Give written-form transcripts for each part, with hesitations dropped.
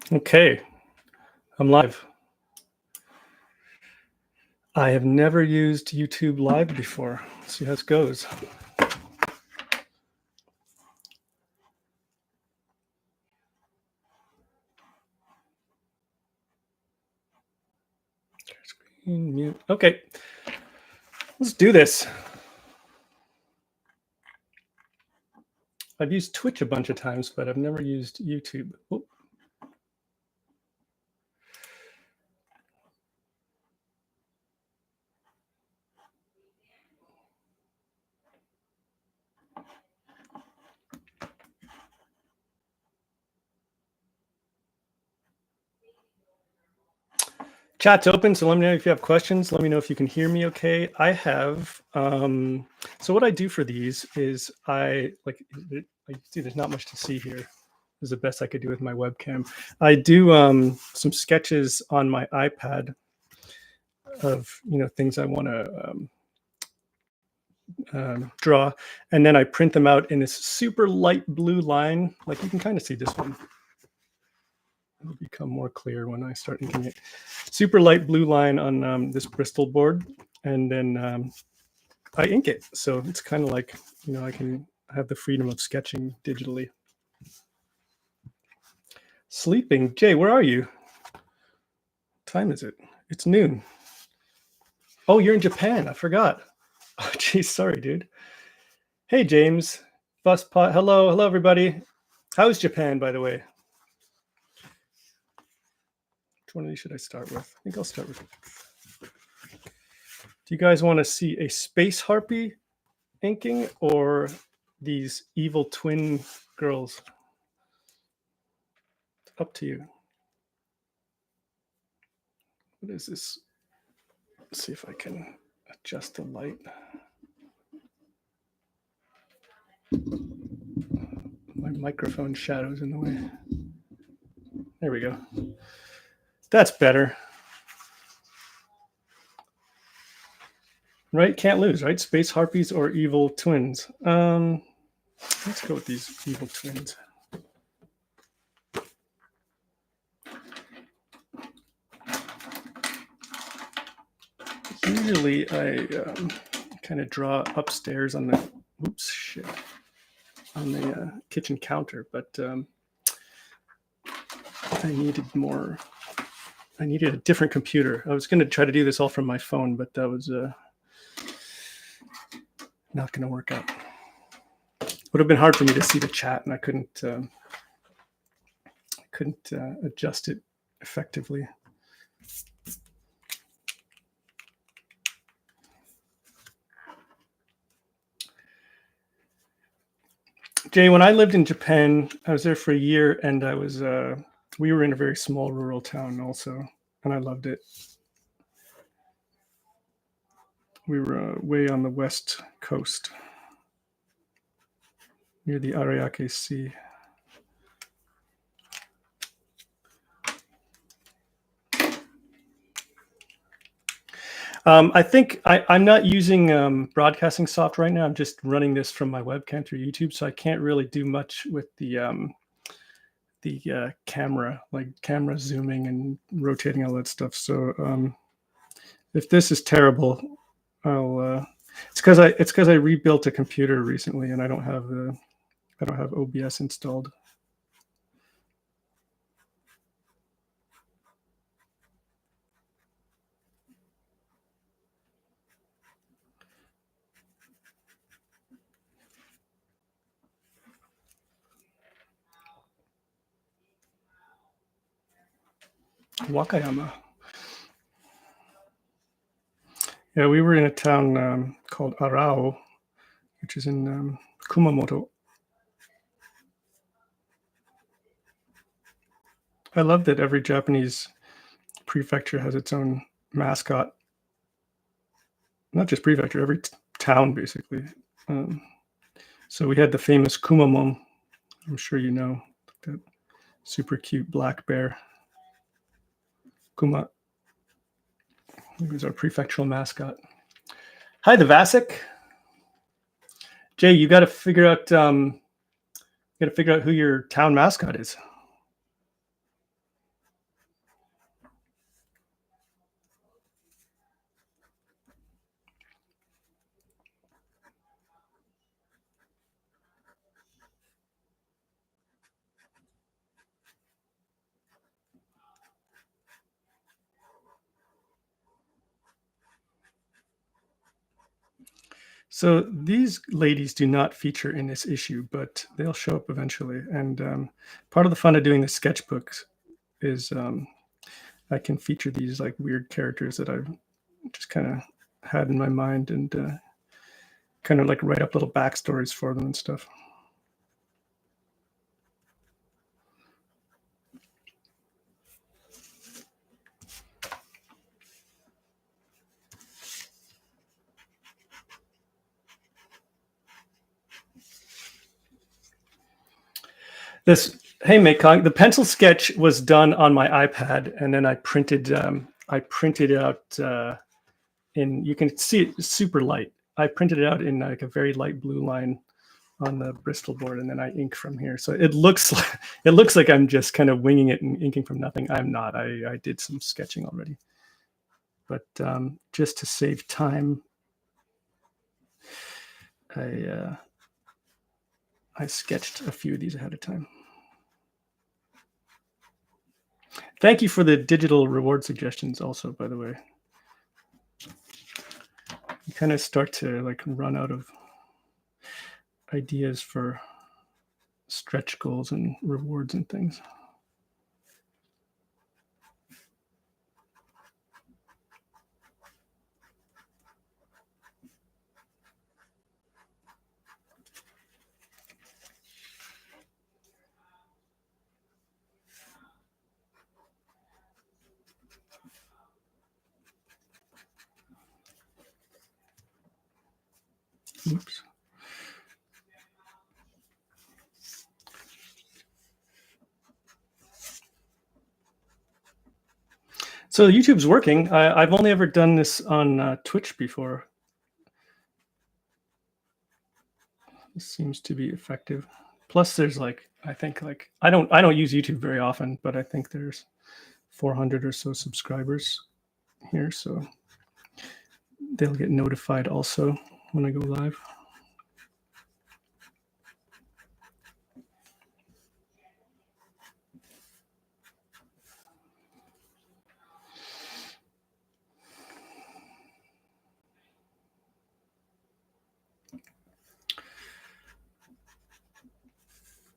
Okay, I'm live. I have never used YouTube Live before. Let's see how this goes. Screen mute. Okay, let's do this. I've used Twitch a bunch of times, but I've never used YouTube. Oh. Chat's open, so let me know if you have questions. Let me know if you can hear me okay. I have, so what I do for these is I see there's not much to see here. This is the best I could do with my webcam. I do some sketches on my iPad of, things I want to draw, and then I print them out in this super light blue line. Like you can kind of see this one. It'll become more clear when I start inking it. Super light blue line on this Bristol board, and then I ink it. So it's kind of like, I can have the freedom of sketching digitally. Sleeping. Jay, where are you? What time is it? It's noon. Oh, you're in Japan. I forgot. Oh, geez, sorry, dude. Hey, James. Busspot. Hello, everybody. How's Japan, by the way? Which one of these should I start with? I think I'll start with. Do you guys want to see a space harpy inking or these evil twin girls? Up to you. What is this? Let's see if I can adjust the light. My microphone shadow's in the way. There we go. That's better. Right? Can't lose, right? Space harpies or evil twins. Let's go with these evil twins. Usually I kind of draw upstairs on the on the kitchen counter, but I needed a different computer. I was going to try to do this all from my phone, but that was not going to work out. Would have been hard for me to see the chat, and I couldn't adjust it effectively. Jay, when I lived in Japan, I was there for a year, and we were in a very small rural town also, and I loved it. We were way on the west coast, near the Ariake Sea. I think I'm not using broadcasting software right now. I'm just running this from my webcam through YouTube, so I can't really do much with the camera, like camera zooming and rotating, all that stuff. So if this is terrible, it's because I rebuilt a computer recently, and I don't have OBS installed. Wakayama. Yeah, we were in a town called Arao, which is in Kumamoto. I love that every Japanese prefecture has its own mascot. Not just prefecture, every town basically. So we had the famous Kumamon. I'm sure you know that super cute black bear. Kuma. He was our prefectural mascot. Hi, the Vasic. Jay, you got to figure out who your town mascot is. So these ladies do not feature in this issue, but they'll show up eventually. And part of the fun of doing the sketchbooks is I can feature these like weird characters that I've just kind of had in my mind, and kind of like write up little backstories for them and stuff. This, hey Mekong, the pencil sketch was done on my iPad, and then I printed it out in, you can see it's super light. I printed it out in like a very light blue line on the Bristol board, and then I ink from here. So it looks like I'm just kind of winging it and inking from nothing. I'm not. I did some sketching already, but just to save time, I sketched a few of these ahead of time. Thank you for the digital reward suggestions also, by the way. You kind of start to like run out of ideas for stretch goals and rewards and things. Oops. So YouTube's working. I've only ever done this on Twitch before. This seems to be effective. Plus, there's like, I think like I don't use YouTube very often, but I think there's 400 or so subscribers here, so they'll get notified also when I go live.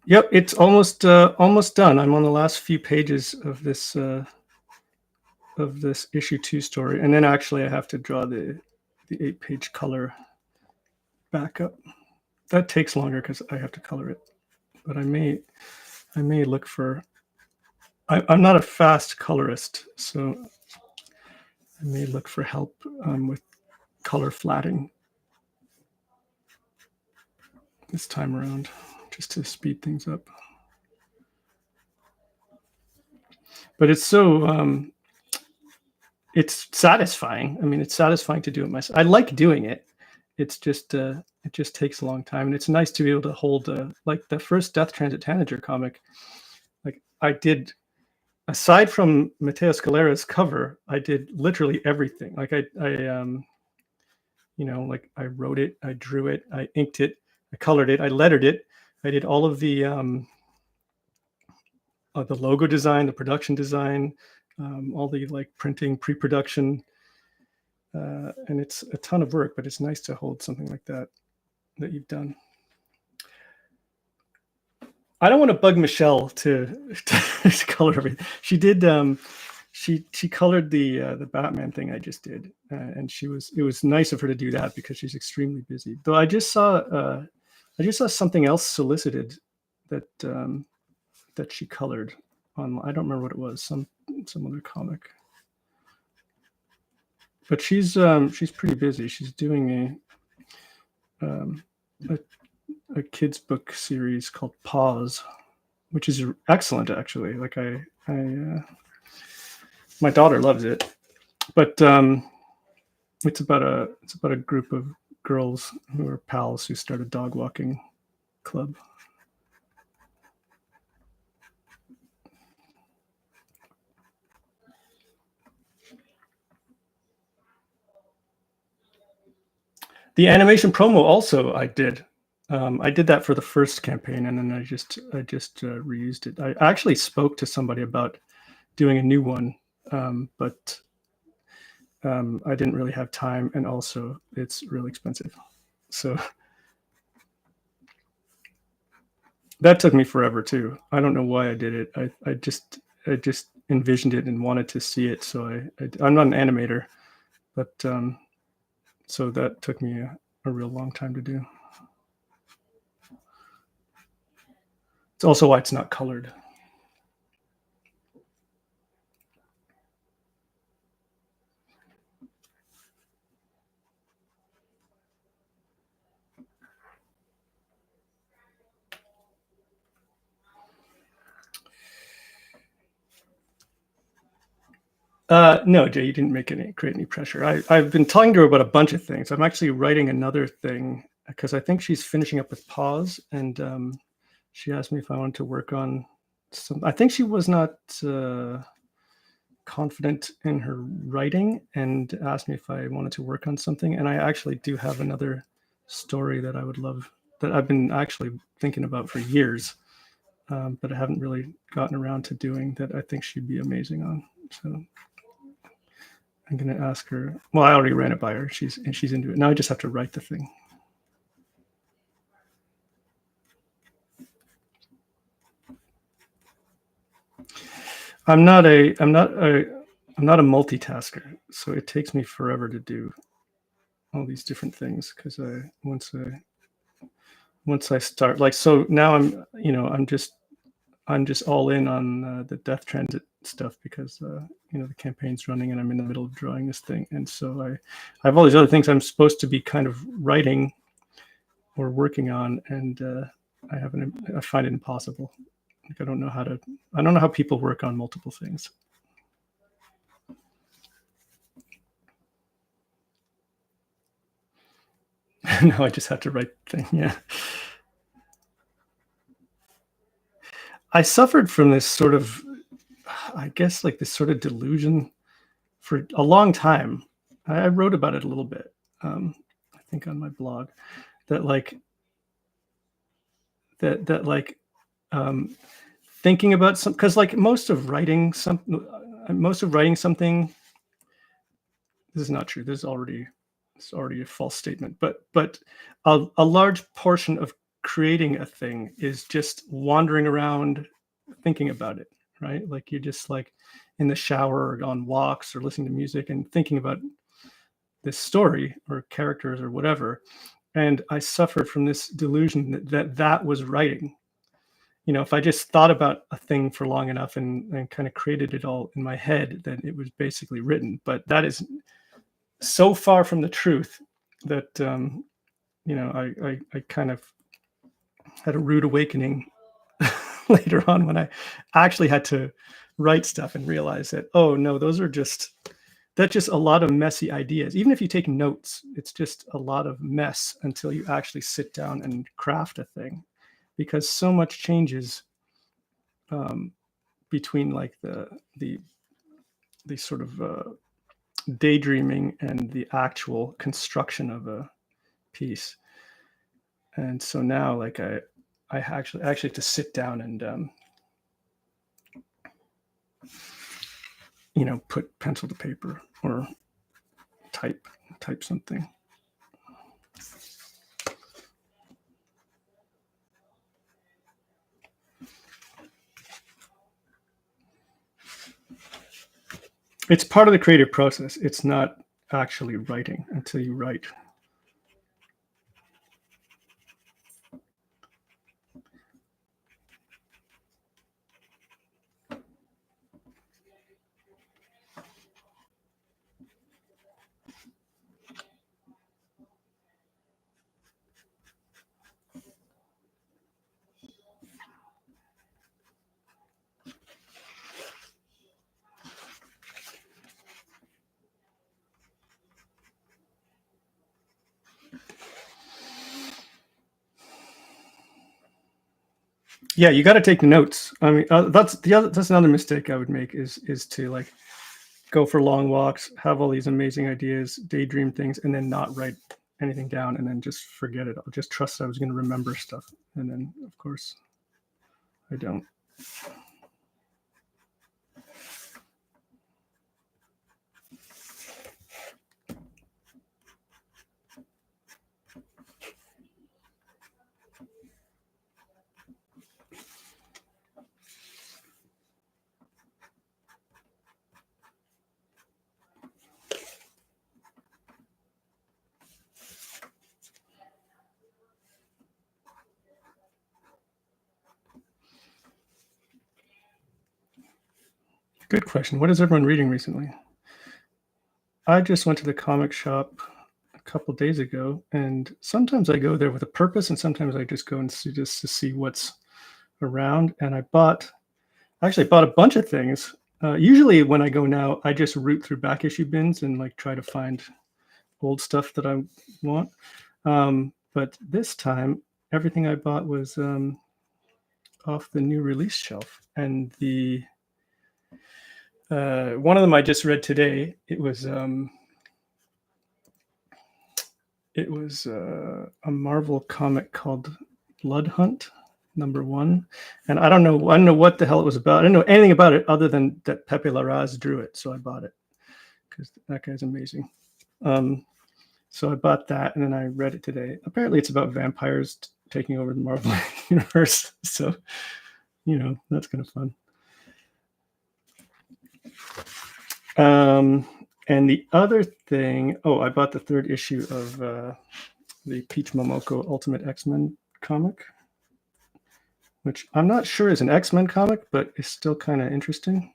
Yep, it's almost done. I'm on the last few pages of this issue 2 story, and then actually I have to draw the 8-page color backup. That takes longer because I have to color it, but I may look for. I'm not a fast colorist, so I may look for help with color flatting this time around, just to speed things up. But it's so it's satisfying. I mean, it's satisfying to do it myself. I like doing it. It's just it just takes a long time, and it's nice to be able to hold like the first Death Transit Tanager comic. Like I did, aside from Matteo Scalera's cover, I did literally everything. Like I you know, like I wrote it, I drew it, I inked it, I colored it, I lettered it, I did all of the logo design, the production design, all the like printing, pre-production, and it's a ton of work, but it's nice to hold something like that you've done. I don't want to bug Michelle to color everything. She did. She colored the Batman thing I just did, and it was nice of her to do that because she's extremely busy. Though I just saw something else solicited that that she colored on. I don't remember what it was. Some other comic. But she's pretty busy. She's doing a kids book series called Pause, which is excellent actually. Like I my daughter loves it, but it's about a group of girls who are pals who start a dog walking club. The animation promo also I did. I did that for the first campaign, and then I just reused it. I actually spoke to somebody about doing a new one, but I didn't really have time, and also it's really expensive. So that took me forever too. I don't know why I did it. I just envisioned it and wanted to see it. So I'm not an animator, but so that took me a real long time to do. It's also why it's not colored. No, Jay, you didn't create any pressure. I've been talking to her about a bunch of things. I'm actually writing another thing because I think she's finishing up with Pause, and she asked me if I wanted to work on some. I think she was not confident in her writing and asked me if I wanted to work on something. And I actually do have another story that I would love, that I've been actually thinking about for years, but I haven't really gotten around to doing, that I think she'd be amazing on. So I'm going to ask her. Well, I already ran it by her. She's into it. Now I just have to write the thing. I'm not a multitasker, so it takes me forever to do all these different things because once I start, like, so now I'm just all in on the Death Transit stuff because the campaign's running and I'm in the middle of drawing this thing, and so I have all these other things I'm supposed to be kind of writing or working on, and I find it impossible. Like, I don't know how people work on multiple things. No, I just have to write the thing. Yeah. I suffered from this sort of, I guess, like this sort of delusion for a long time. I wrote about it a little bit, I think on my blog, that like thinking about some, because like most of writing something, this is not true. This is already a false statement. But a large portion of creating a thing is just wandering around thinking about it, right? Like you're just like in the shower or on walks or listening to music and thinking about this story or characters or whatever. And I suffered from this delusion that was writing. If I just thought about a thing for long enough and kind of created it all in my head, then it was basically written. But that is so far from the truth that I kind of had a rude awakening later on when I actually had to write stuff and realize that, oh no, that's just a lot of messy ideas. Even if you take notes, it's just a lot of mess until you actually sit down and craft a thing, because so much changes between like the sort of daydreaming and the actual construction of a piece. And so now, like I actually have to sit down and put pencil to paper or type something. It's part of the creative process. It's not actually writing until you write. Yeah, you got to take notes. I mean, that's another mistake I would make is to like go for long walks, have all these amazing ideas, daydream things, and then not write anything down, and then just forget it. I'll just trust I was going to remember stuff, and then of course I don't. Good question. What is everyone reading recently? I just went to the comic shop a couple days ago, and sometimes I go there with a purpose, and sometimes I just go and see, just to see what's around. And I actually bought a bunch of things. Usually when I go now, I just root through back issue bins and like try to find old stuff that I want. But this time, everything I bought was off the new release shelf, and the one of them I just read today. It was a Marvel comic called Blood Hunt #1, and I don't know what the hell it was about. I didn't know anything about it other than that Pepe Larraz drew it, so I bought it because that guy's amazing. So I bought that, and then I read it today. Apparently, it's about vampires taking over the Marvel universe, so that's kind of fun. And the other thing, I bought the 3rd issue of the Peach Momoko Ultimate X-Men comic, which I'm not sure is an X-Men comic, but it's still kind of interesting.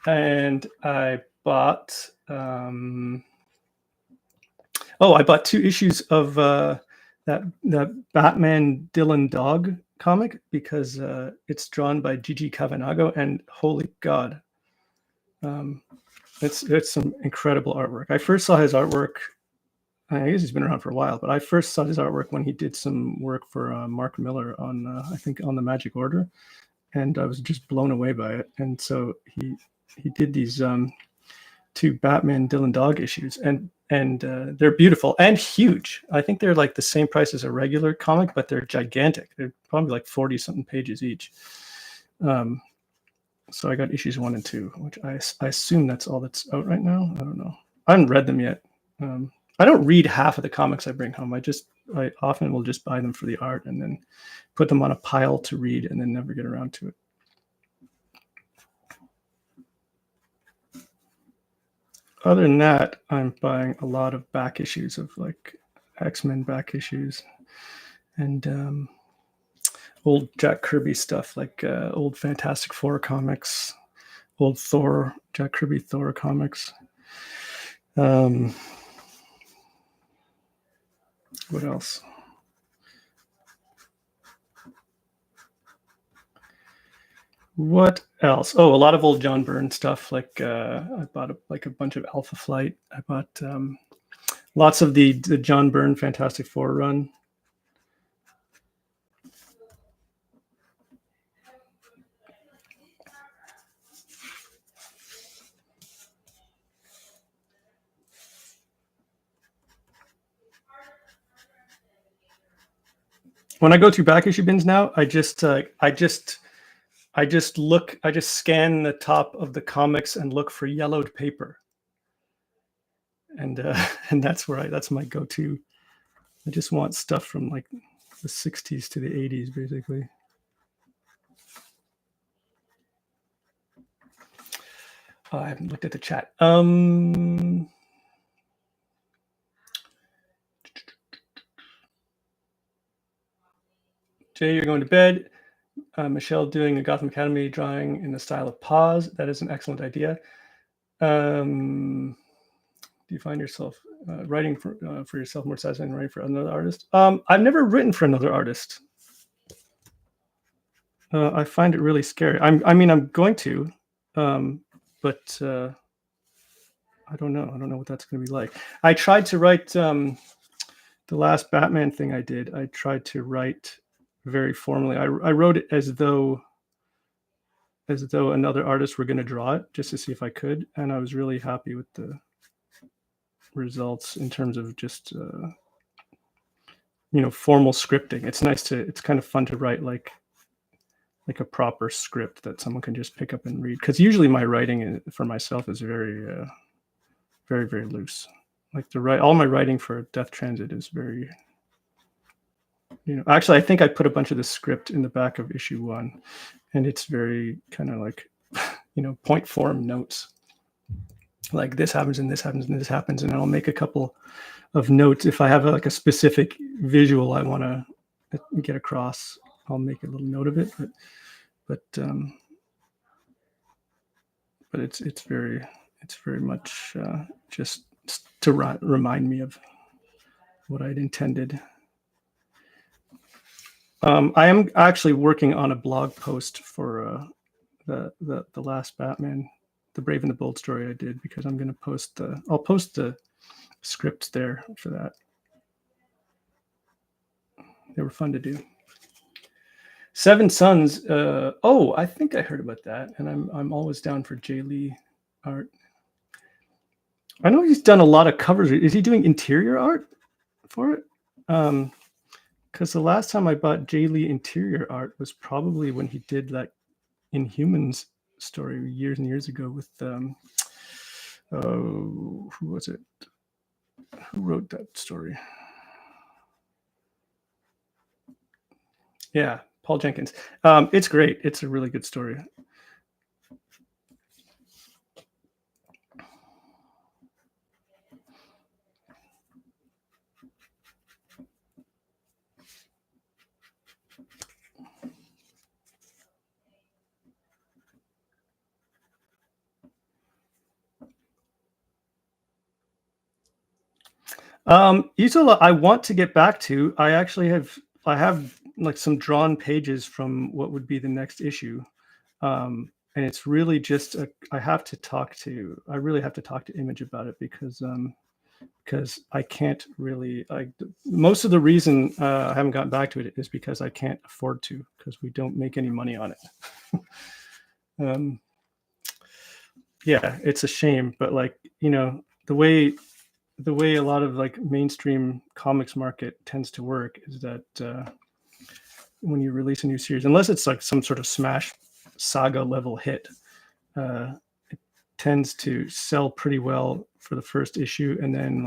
And I bought, I bought 2 issues of that Batman Dylan Dog comic because it's drawn by Gigi Cavanago, and holy God, it's some incredible artwork. I first saw his artwork. I guess he's been around for a while, but I first saw his artwork when he did some work for Mark Miller on, I think, on the Magic Order, and I was just blown away by it. And so he did these 2 Batman Dylan Dog issues, and they're beautiful and huge. I think they're like the same price as a regular comic, but they're gigantic. They're probably like 40-something pages each. So I got issues 1 and 2, which I assume that's all that's out right now. I don't know. I haven't read them yet. I don't read half of the comics I bring home. I often will just buy them for the art and then put them on a pile to read and then never get around to it. Other than that, I'm buying a lot of back issues of like X-Men back issues and old Jack Kirby stuff, like old Fantastic Four comics, old Thor, Jack Kirby Thor comics. What else? What else? A lot of old John Byrne stuff. Like I bought a bunch of Alpha Flight. I bought lots of the John Byrne Fantastic Four run. When I go through back issue bins now, I just scan the top of the comics and look for yellowed paper, and that's my go-to. I just want stuff from like the 60s to the 80s, basically. I haven't looked at the chat. Jay, you're going to bed. Michelle doing a Gotham Academy drawing in the style of Pause. That is an excellent idea. Do you find yourself writing for yourself more satisfying than writing for another artist? I've never written for another artist. I find it really scary. I'm going to, but I don't know. I don't know what that's going to be like. I tried to write the last Batman thing I did. I tried to write very formally. I wrote it as though another artist were going to draw it, just to see if I could, and I was really happy with the results in terms of just formal scripting. It's kind of fun to write like a proper script that someone can just pick up and read, because usually my writing for myself is very very, very loose. Like all my writing for Death Transit is very, actually I think I put a bunch of the script in the back of issue 1, and it's very kind of like point form notes, like this happens and this happens and this happens, and I'll make a couple of notes if I have like a specific visual I want to get across. I'll make a little note of it, but it's very much just to remind me of what I'd intended. I am actually working on a blog post for the last Batman, the Brave and the Bold story I did, because I'm going to post I'll post the scripts there for that. They were fun to do. Seven Sons. Oh, I think I heard about that, and I'm always down for Jay Lee art. I know he's done a lot of covers. Is he doing interior art for it? Because the last time I bought Jay Lee interior art was probably when he did that Inhumans story years and years ago with who was it? Who wrote that story? Yeah, Paul Jenkins. It's great. It's a really good story. Isola, I want to get back to. I have like some drawn pages from what would be the next issue, and it's really just I really have to talk to Image about it because I can't really. Most of the reason I haven't gotten back to it is because I can't afford to, because we don't make any money on it. Yeah, it's a shame, but like, the way a lot of like mainstream comics market tends to work is that when you release a new series, unless it's like some sort of smash saga level hit, it tends to sell pretty well for the first issue, and then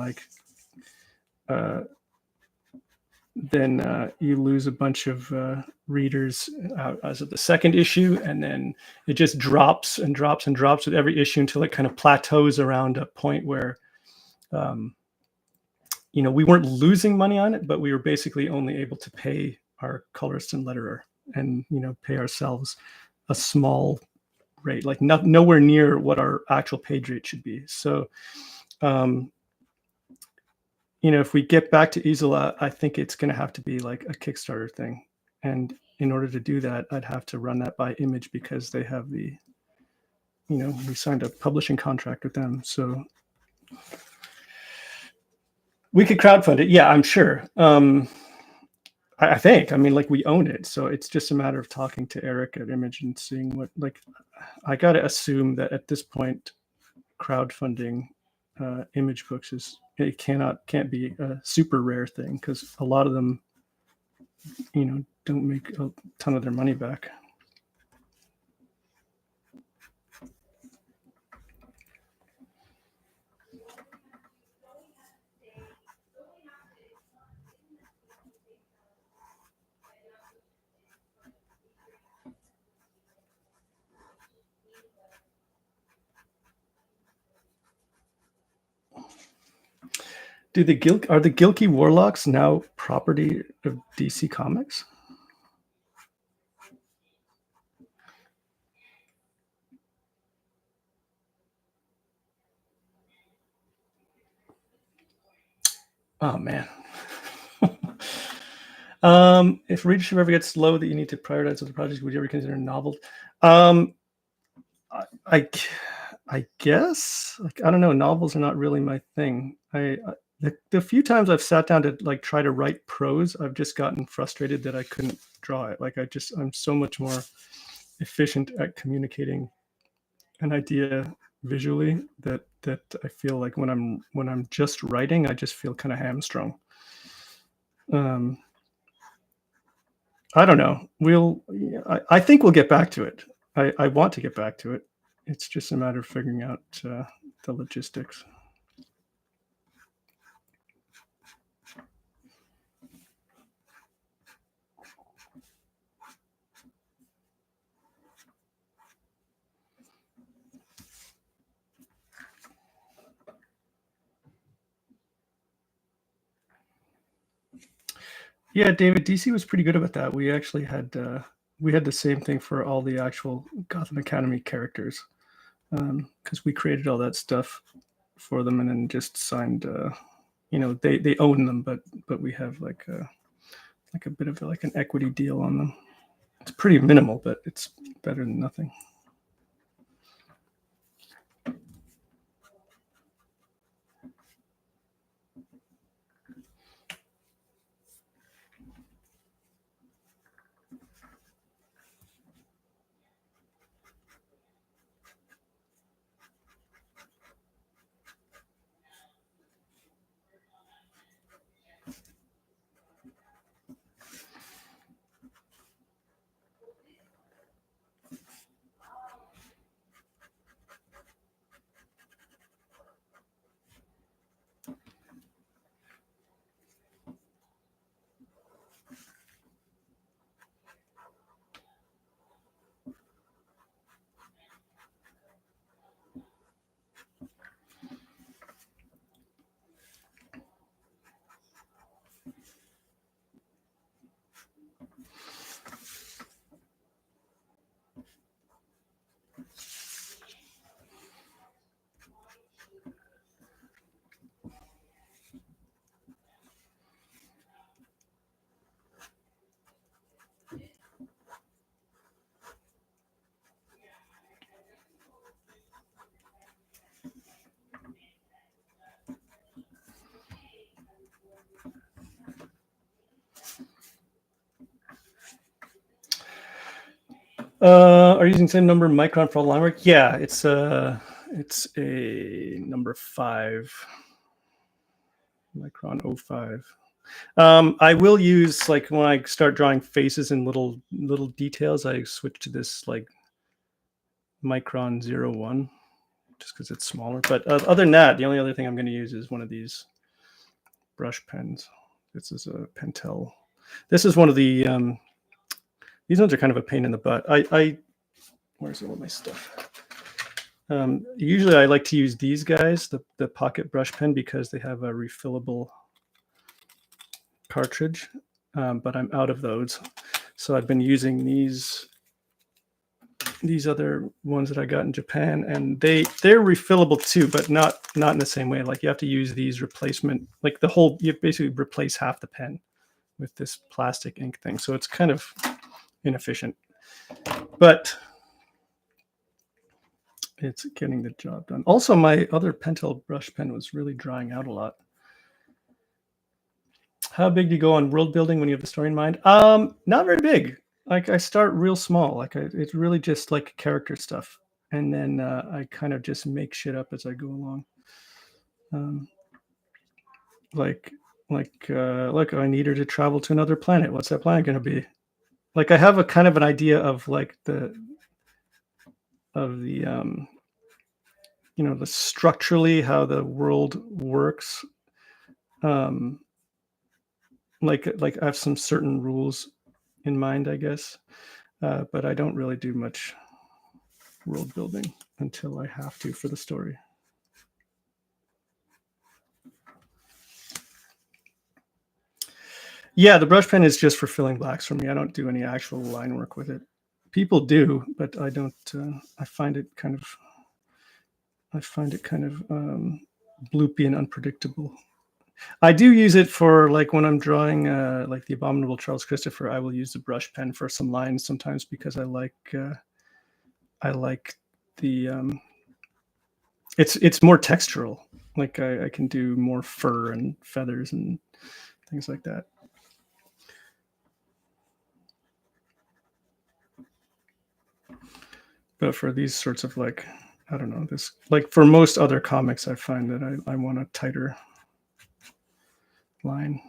you lose a bunch of readers as of the second issue, and then it just drops and drops and drops with every issue until it kind of plateaus around a point where we weren't losing money on it, but we were basically only able to pay our colorist and letterer and pay ourselves a small rate, like nowhere near what our actual page rate should be. So if we get back to Isola, I think it's going to have to be like a Kickstarter thing. And in order to do that, I'd have to run that by Image, because they have we signed a publishing contract with them. So we could crowdfund it. Yeah, I'm sure. I think, like, we own it. So it's just a matter of talking to Eric at Image and seeing what, I got to assume that at this point, crowdfunding Image books can't be a super rare thing, because a lot of them don't make a ton of their money back. Are the Gilkey Warlocks now property of DC Comics? Oh man. If readership ever gets low that you need to prioritize other projects, would you ever consider novels? I guess, I don't know. Novels are not really my thing. The few times I've sat down to try to write prose, I've just gotten frustrated that I couldn't draw it. I'm so much more efficient at communicating an idea visually that I feel like when I'm just writing, I just feel kind of hamstrung. I don't know. I think we'll get back to it. I want to get back to it. It's just a matter of figuring out the logistics. Yeah, David, DC was pretty good about that. We actually had we had the same thing for all the actual Gotham Academy characters, because we created all that stuff for them and then just signed. They own them, but we have like a bit of like an equity deal on them. It's pretty minimal, but it's better than nothing. Are you using the same number micron for all line work? Yeah, it's a number 5 micron 05. I will use, like, when I start drawing faces and little details, I switch to this like micron 01 just because it's smaller. But other than that, the only other thing I'm going to use is one of these brush pens. This is a Pentel. This is one of the these ones are kind of a pain in the butt. Where's all my stuff? Usually I like to use these guys, the pocket brush pen, because they have a refillable cartridge, but I'm out of those. So I've been using these other ones that I got in Japan, and they're refillable too, but not in the same way. Like, you have to use these replacement, like you basically replace half the pen with this plastic ink thing. So it's kind of inefficient, but it's getting the job done. Also, my other Pentel brush pen was really drying out a lot. How big do you go on world building when you have the story in mind? Not very big. Like, I start real small. Like, it's really just like character stuff, and then I kind of just make shit up as I go along. Look, I need her to travel to another planet. What's that planet going to be? Like, I have a kind of an idea of like the structurally how the world works. Like I have some certain rules in mind, I guess, but I don't really do much world building until I have to for the story. Yeah, the brush pen is just for filling blacks for me. I don't do any actual line work with it. People do, but I don't. I find it kind of bloopy and unpredictable. I do use it for, like, when I'm drawing like the Abominable Charles Christopher. I will use the brush pen for some lines sometimes, because I like the it's more textural. Like, I can do more fur and feathers and things like that. But for these sorts of, like, I don't know, this, like, for most other comics, I find that I want a tighter line.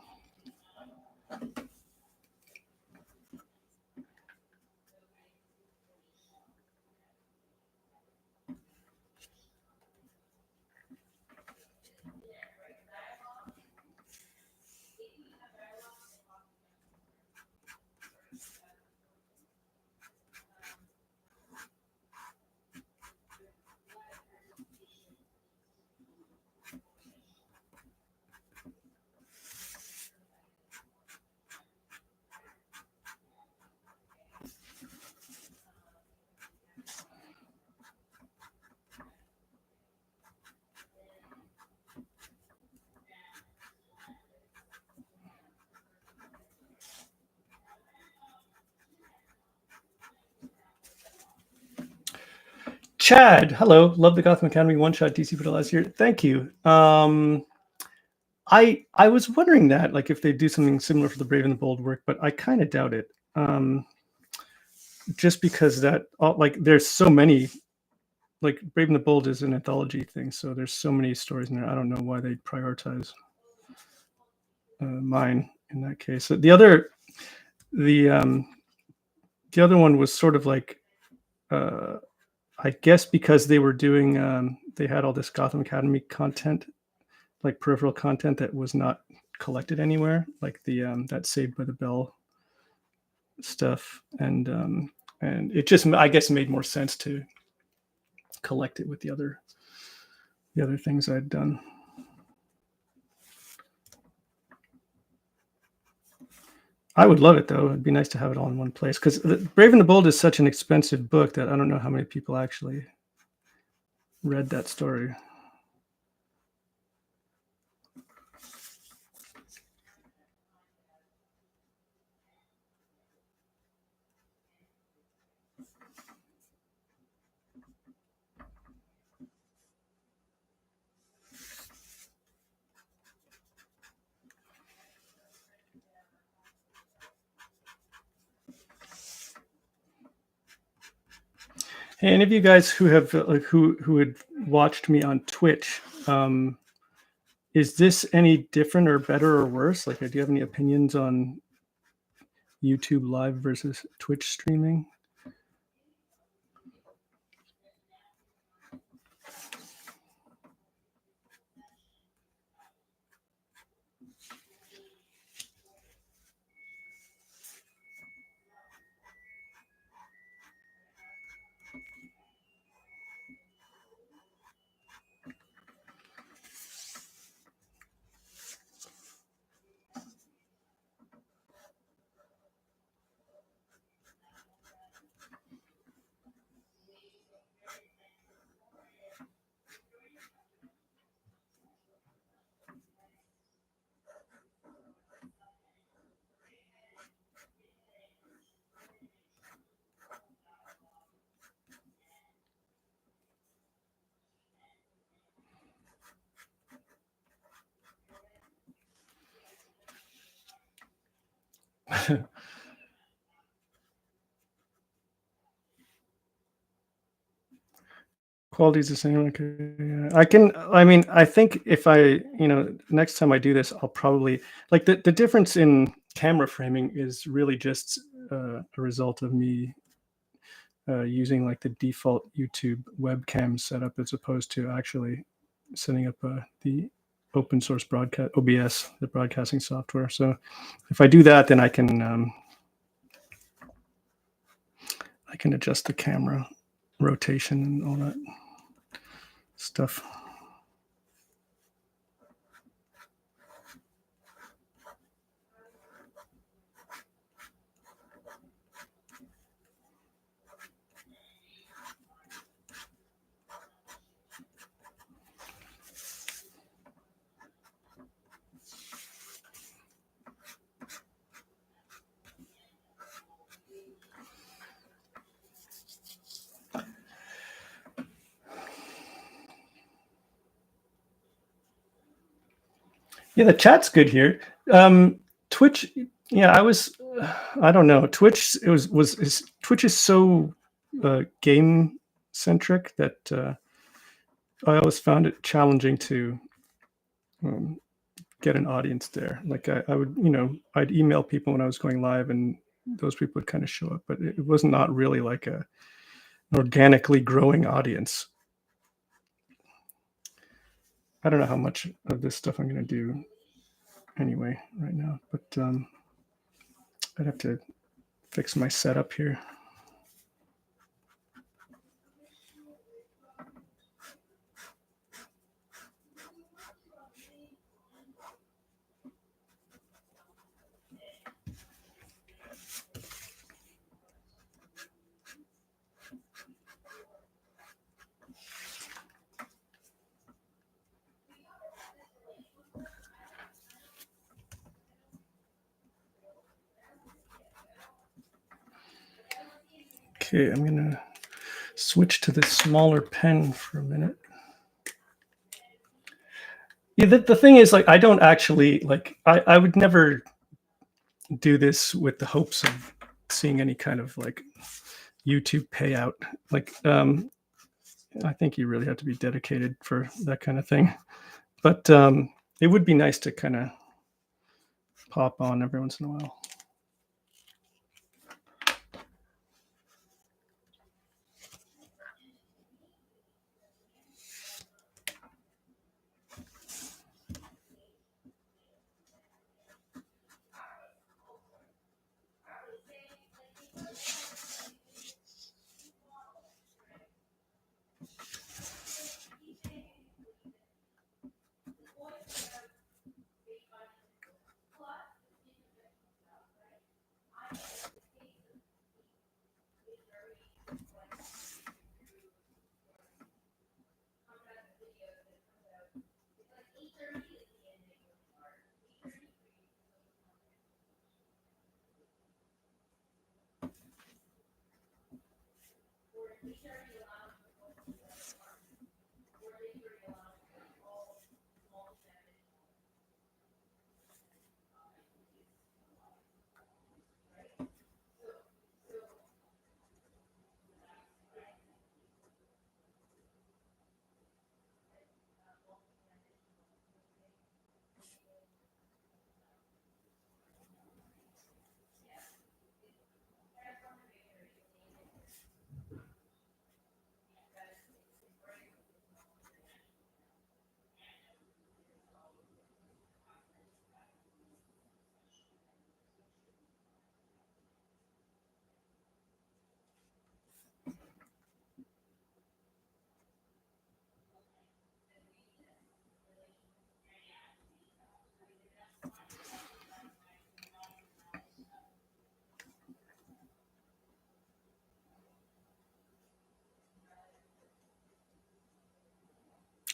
Chad, hello. Love the Gotham Academy one-shot DC for the last year. Thank you. I was wondering that, like, if they do something similar for the Brave and the Bold work, but I kind of doubt it. Just because that, like, there's so many, like, Brave and the Bold is an anthology thing, so there's so many stories in there. I don't know why they prioritize mine in that case. The other one was sort of like, I guess because they were doing, they had all this Gotham Academy content, like peripheral content that was not collected anywhere, like the that Saved by the Bell stuff, and it just, I guess, made more sense to collect it with the other things I'd done. I would love it though. It'd be nice to have it all in one place, because Brave and the Bold is such an expensive book that I don't know how many people actually read that story. Hey, any of you guys who have like who had watched me on Twitch, is this any different or better or worse? Like, do you have any opinions on YouTube live versus Twitch streaming? Quality's the same. Okay, I mean, I think if I, next time I do this, I'll probably, like, the difference in camera framing is really just a result of me using like the default YouTube webcam setup, as opposed to actually setting up the open source broadcast OBS, the broadcasting software. So if I do that, then I can adjust the camera rotation and all that stuff. Yeah, the chat's good here. Twitch, yeah, I don't know. Twitch, Twitch is so game centric that I always found it challenging to get an audience there. Like, I would, I'd email people when I was going live, and those people would kind of show up, but it was not really like an organically growing audience. I don't know how much of this stuff I'm going to do anyway right now, but I'd have to fix my setup here. Okay, I'm gonna switch to this smaller pen for a minute. Yeah, the thing is, like, I don't actually like. I would never do this with the hopes of seeing any kind of like YouTube payout. Like, I think you really have to be dedicated for that kind of thing. But it would be nice to kind of pop on every once in a while.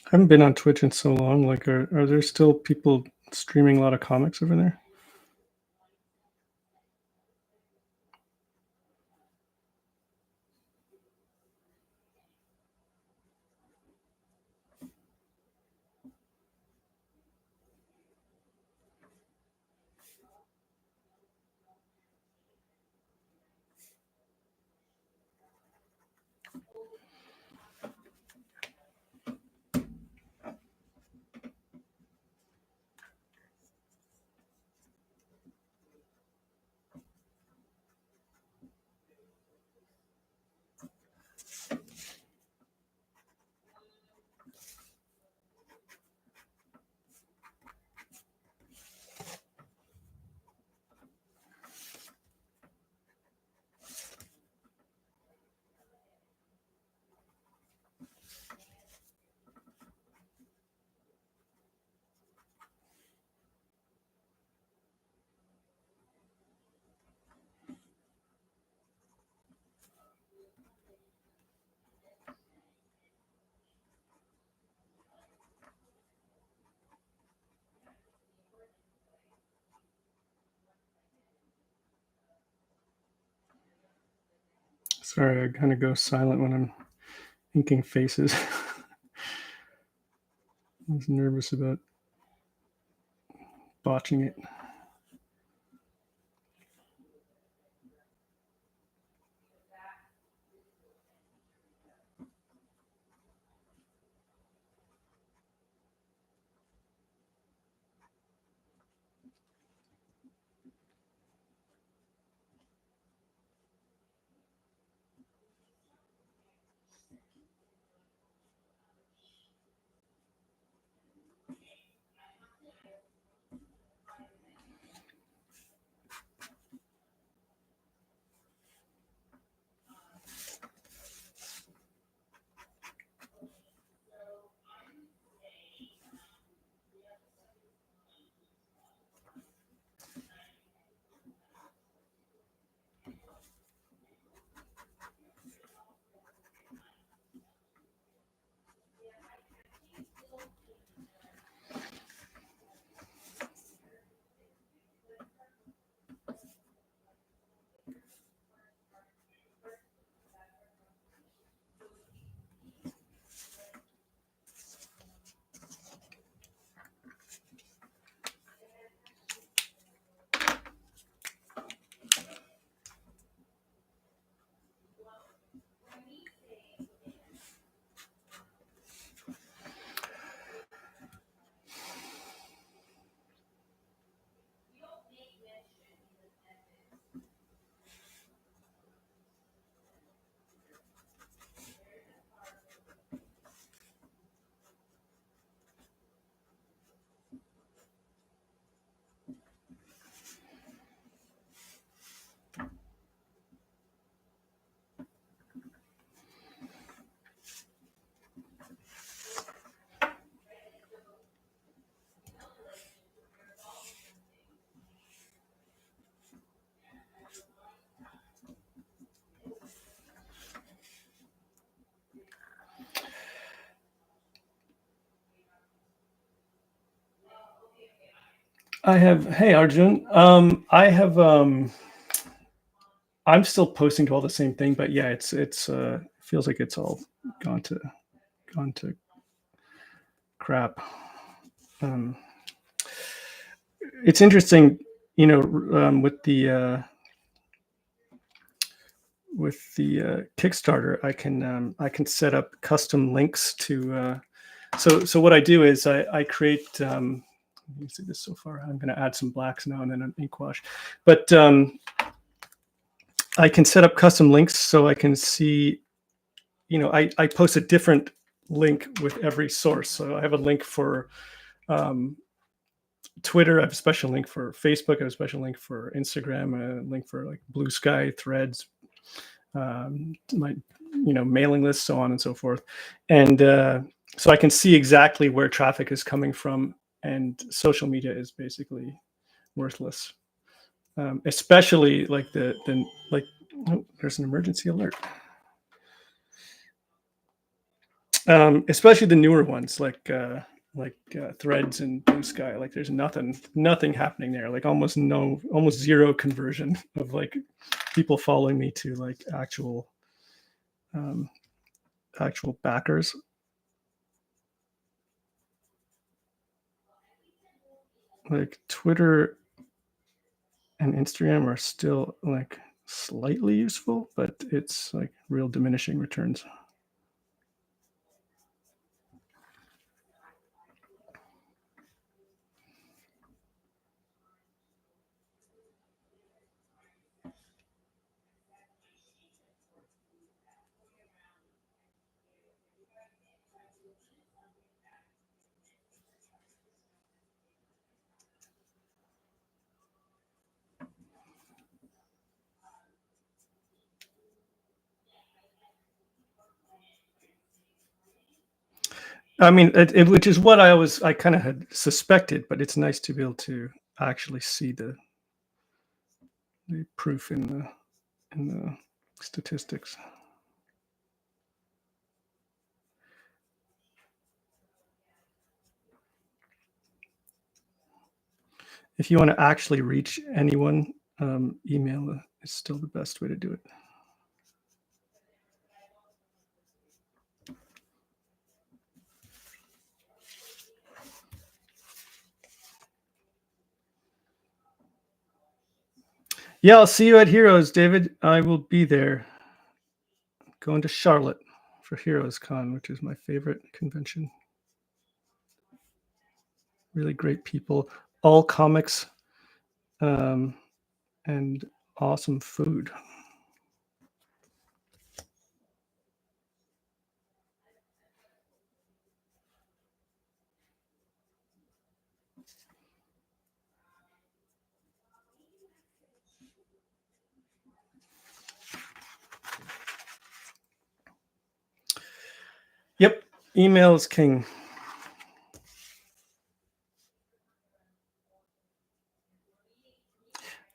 I haven't been on Twitch in so long. Like, are there still people streaming a lot of comics over there? Sorry, I kind of go silent when I'm inking faces. I was nervous about botching it. Hey Arjun. I'm still posting to all the same thing, but yeah, it's feels like it's all gone to gone to crap. Um, it's interesting, with the Kickstarter, I can set up custom links to. So what I do is I create. You can see this so far. I'm going to add some blacks now and then an ink wash, but I can set up custom links so I can see. I post a different link with every source. So I have a link for um, Twitter. I have a special link for Facebook. I have a special link for Instagram. A link for like Blue Sky, Threads, my mailing list, so on and so forth. And so I can see exactly where traffic is coming from. And social media is basically worthless, especially like oh, there's an emergency alert. Especially the newer ones like Threads and Blue Sky. Like there's nothing happening there. Like almost zero conversion of like people following me to like um, actual backers. Like Twitter and Instagram are still like slightly useful, but it's like real diminishing returns. I mean, which is what I kind of had suspected, but it's nice to be able to actually see the proof in the statistics. If you want to actually reach anyone, email is still the best way to do it. Yeah, I'll see you at Heroes, David. I will be there. Going to Charlotte for Heroes Con, which is my favorite convention. Really great people, all comics, and awesome food. Yep, email is king.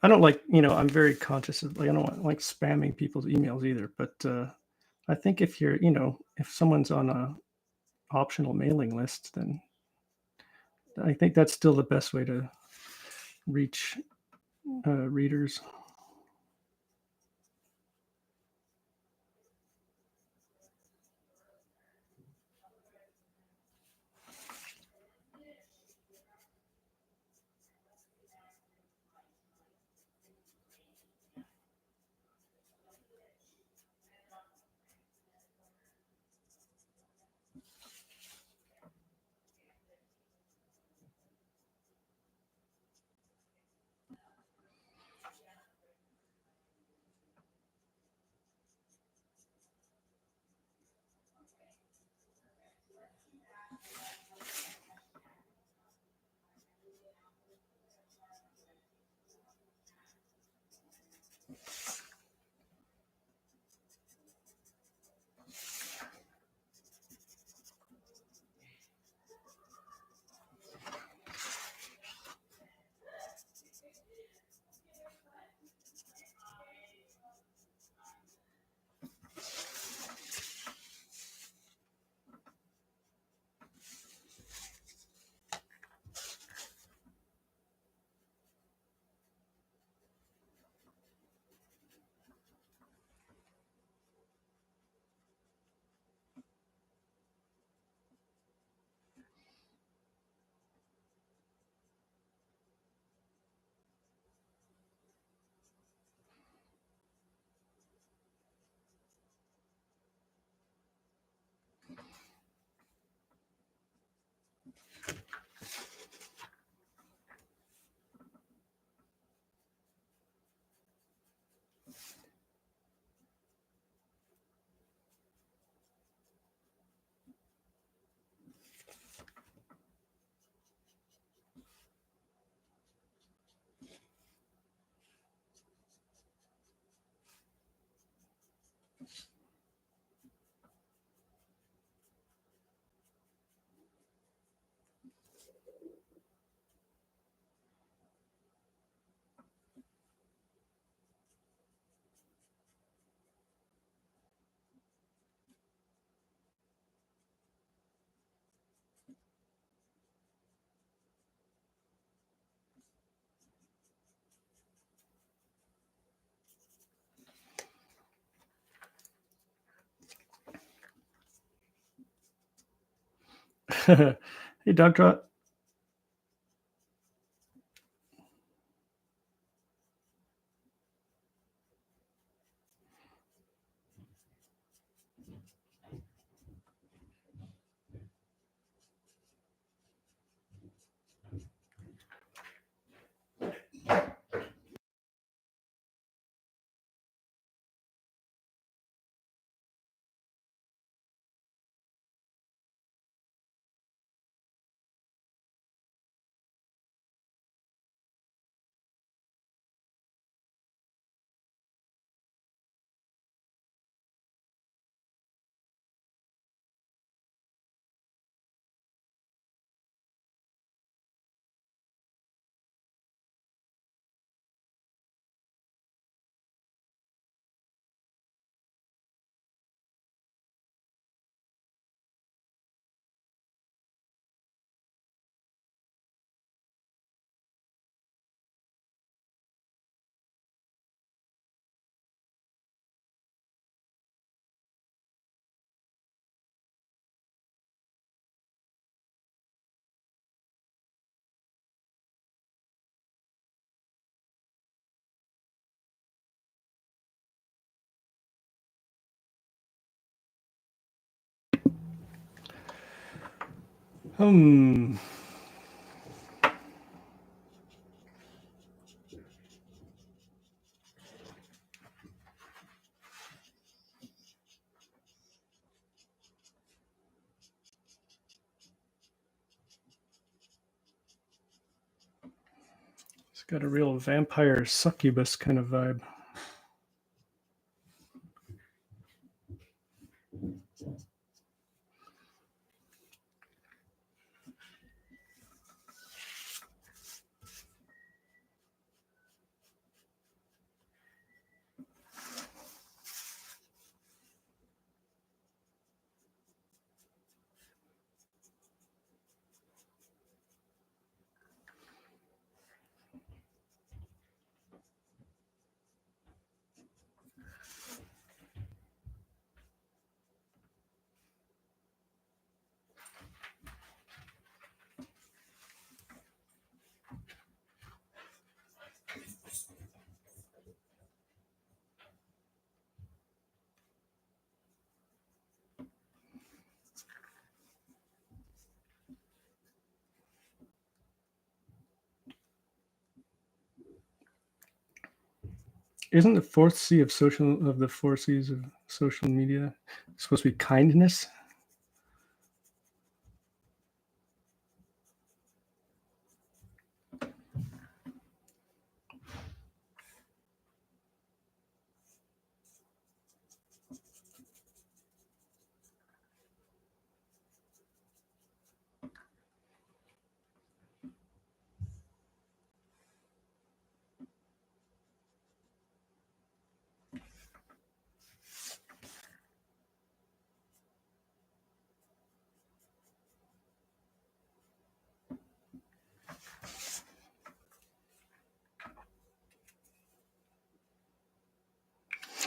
I don't like, I'm very conscious of like I don't like spamming people's emails either. But I think if you're, if someone's on a optional mailing list, then I think that's still the best way to reach readers. Hey, Dr. Hmm. It's got a real vampire succubus kind of vibe. Isn't the fourth C of the four C's of social media supposed to be kindness?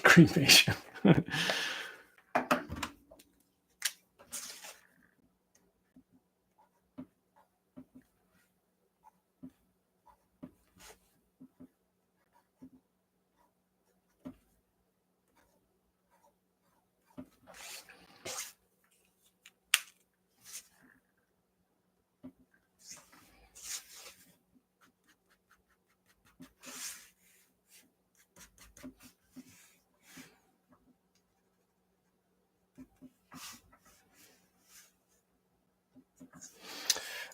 Cremation.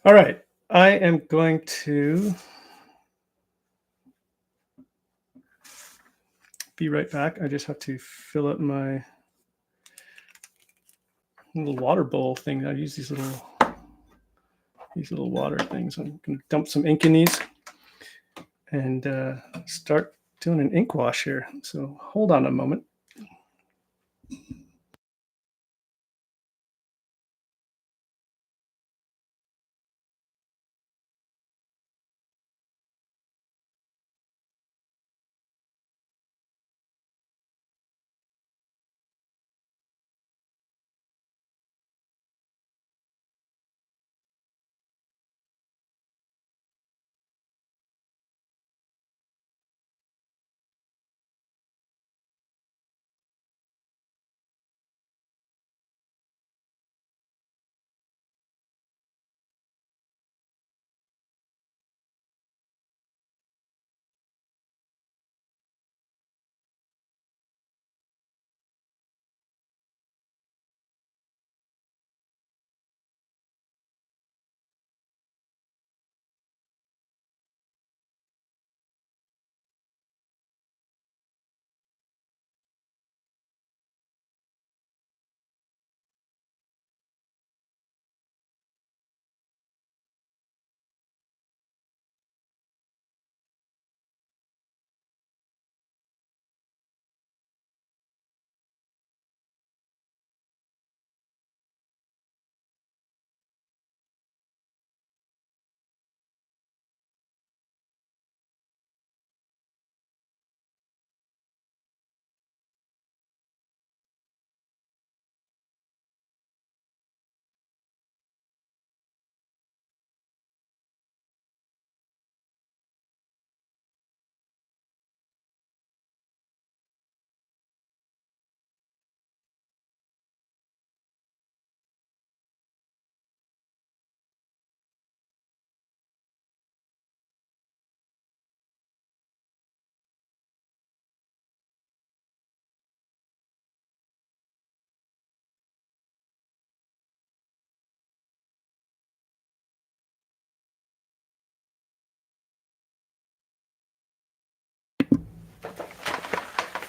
All right, I am going to be right back. I just have to fill up my little water bowl thing. I use these little water things. I'm going to dump some ink in these and start doing an ink wash here. So hold on a moment.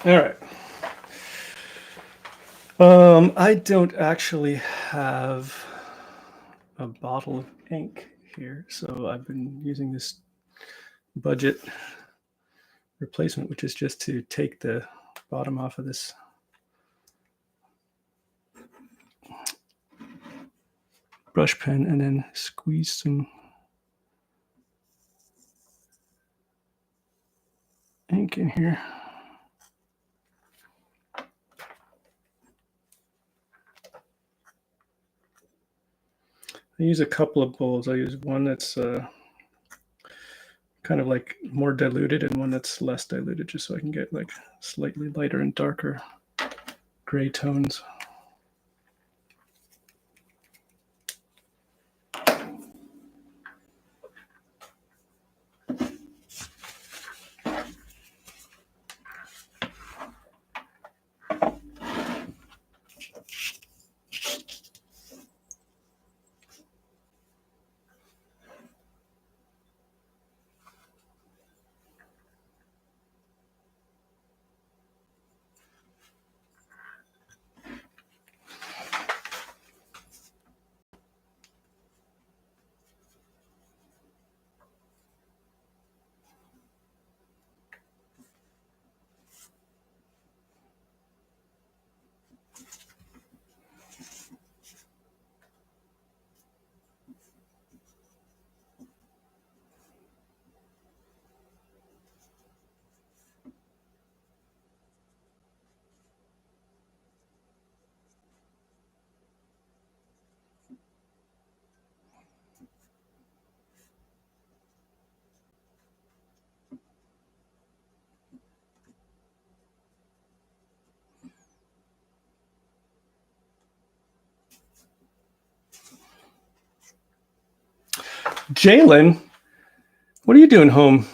All right. I don't actually have a bottle of ink here, so I've been using this budget replacement, which is just to take the bottom off of this brush pen and then squeeze some ink in here. I use a couple of bowls. I use one that's kind of like more diluted and one that's less diluted, just so I can get like slightly lighter and darker gray tones. Jalen, what are you doing home?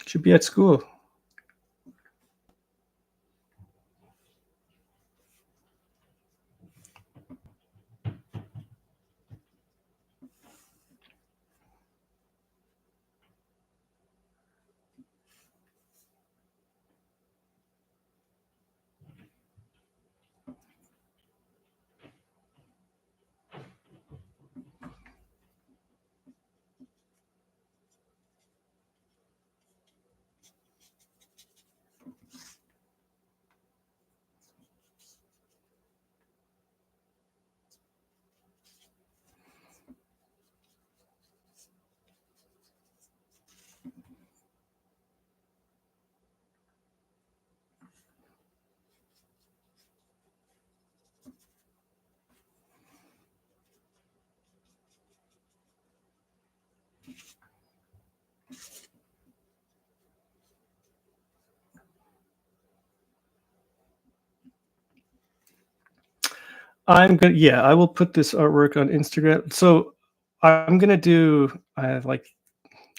Should be at school. Yeah, I will put this artwork on Instagram. So I'm gonna do. I have like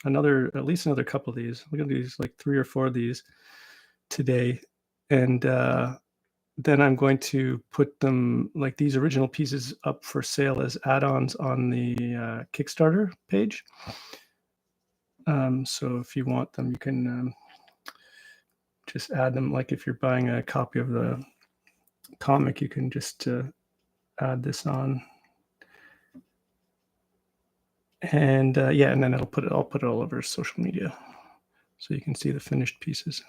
at least another couple of these. I'm gonna do like 3 or 4 of these today, and then I'm going to put them like these original pieces up for sale as add-ons on the Kickstarter page. So if you want them, you can just add them. Like if you're buying a copy of the comic, you can just add this on, and yeah, and then I'll put it all over social media, so you can see the finished pieces.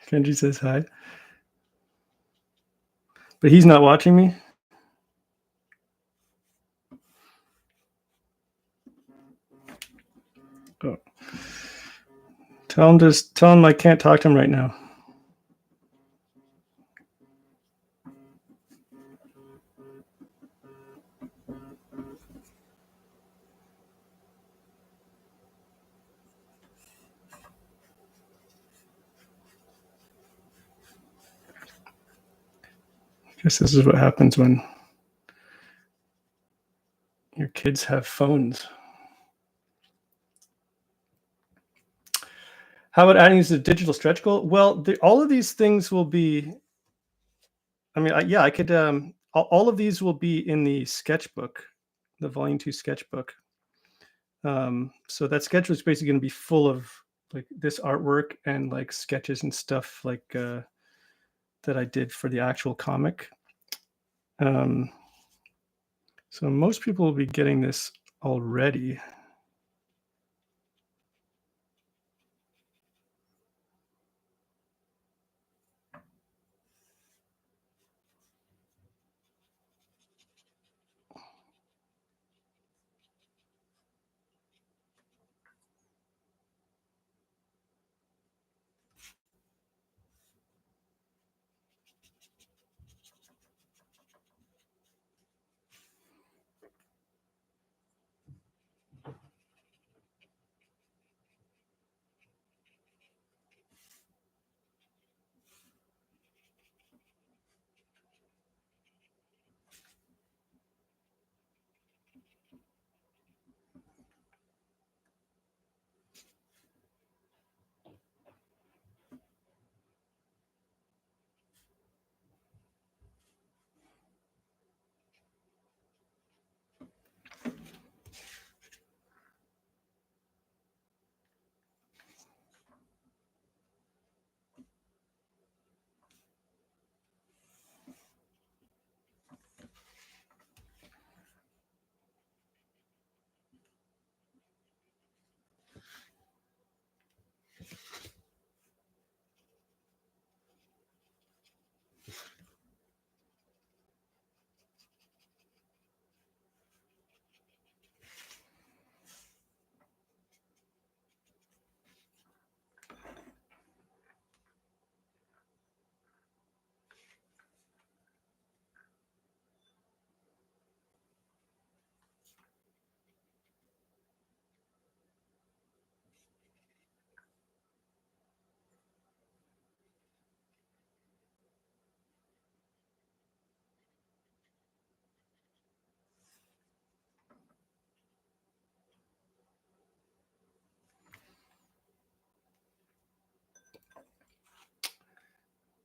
Kenji says hi, but he's not watching me. Oh. Tell him I can't talk to him right now. I guess this is what happens when your kids have phones. How about adding this to digital stretch goal? Well, all of these things will be. I mean, yeah, I could. All of these will be in the sketchbook, the Volume 2 sketchbook. So that sketchbook is basically going to be full of like this artwork and like sketches and stuff like that I did for the actual comic. So most people will be getting this already.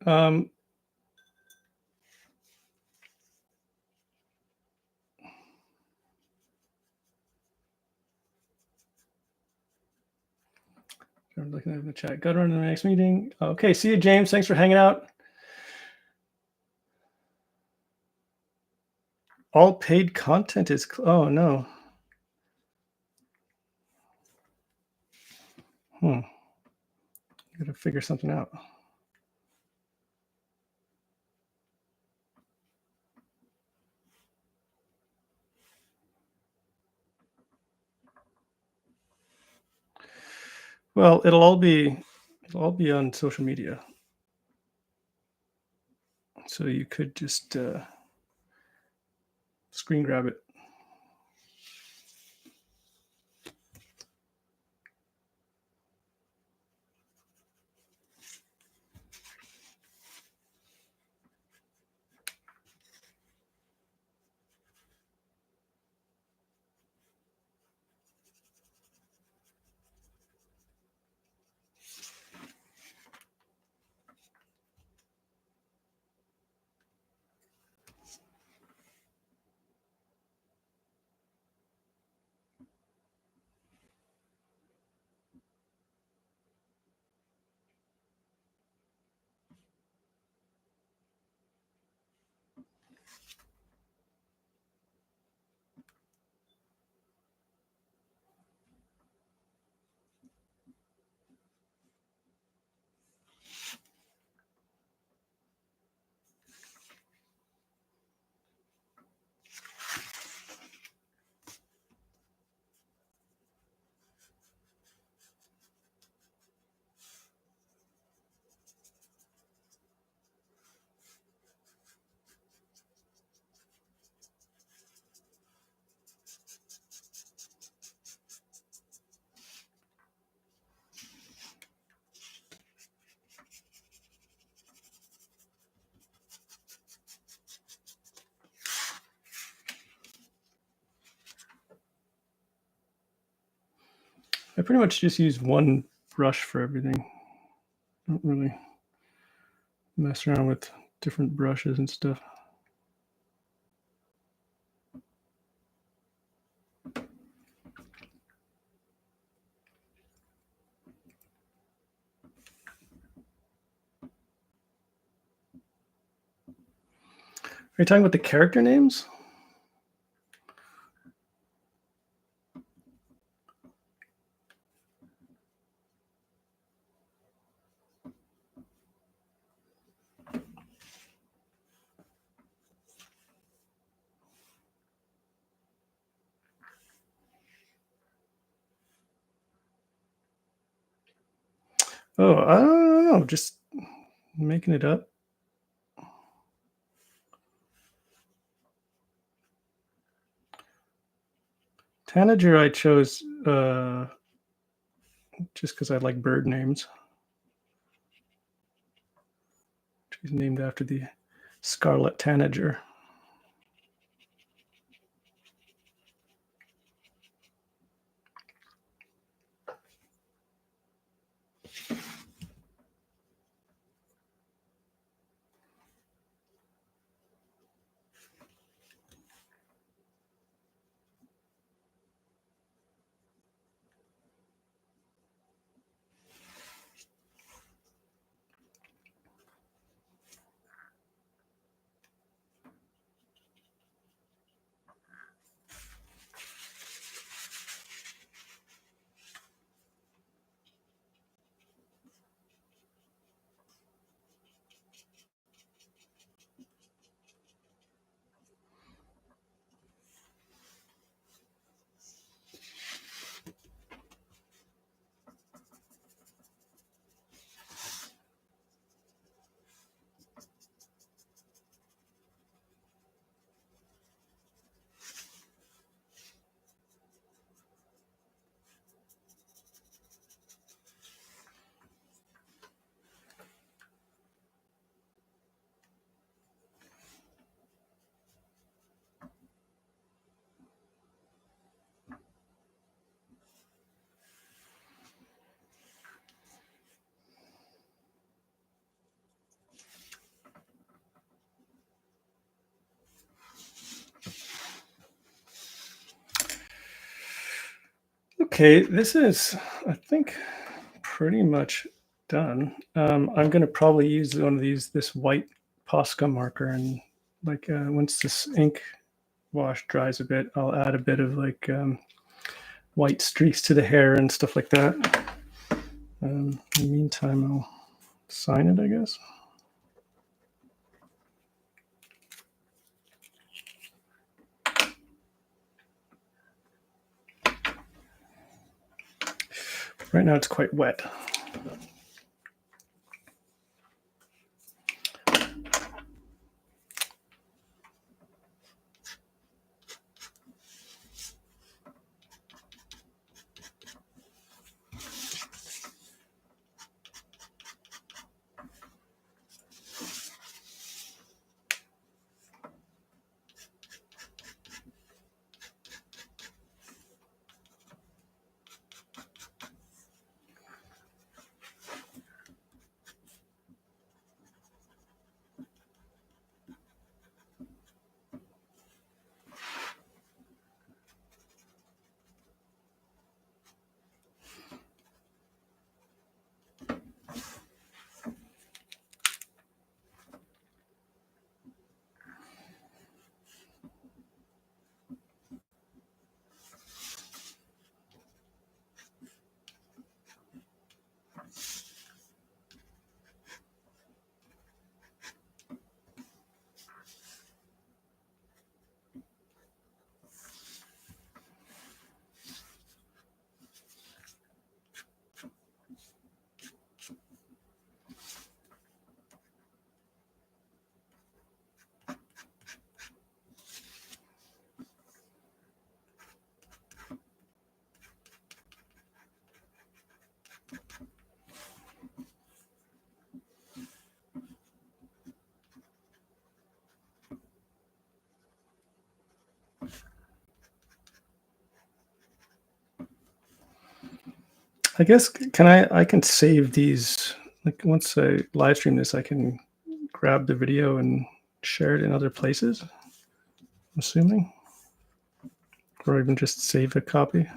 Um, I'm looking at the chat. Go to the next meeting. Okay, see you, James. Thanks for hanging out. All paid content is. Oh no. Gotta figure something out. Well, it'll all be on social media. So you could just screen grab it. I pretty much just use one brush for everything. Don't really mess around with different brushes and stuff. Are you talking about the character names? Oh, I don't know. Just making it up. Tanager I chose just because I like bird names. She's named after the scarlet tanager. Okay, this is, I think, pretty much done. I'm going to probably use one of this white Posca marker, and like once this ink wash dries a bit, I'll add a bit of like white streaks to the hair and stuff like that. In the meantime, I'll sign it, I guess. Right now it's quite wet. I guess I can save these, like, once I live stream this, I can grab the video and share it in other places, I'm assuming, or even just save a copy.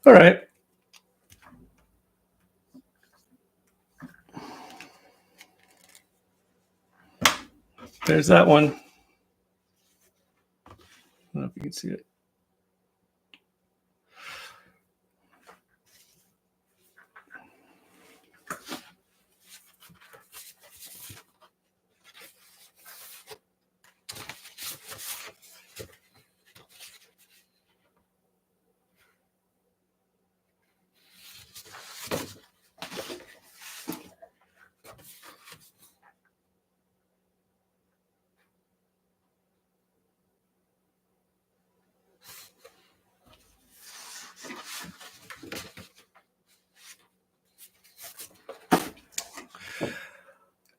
All right. There's that one. I don't know if you can see it.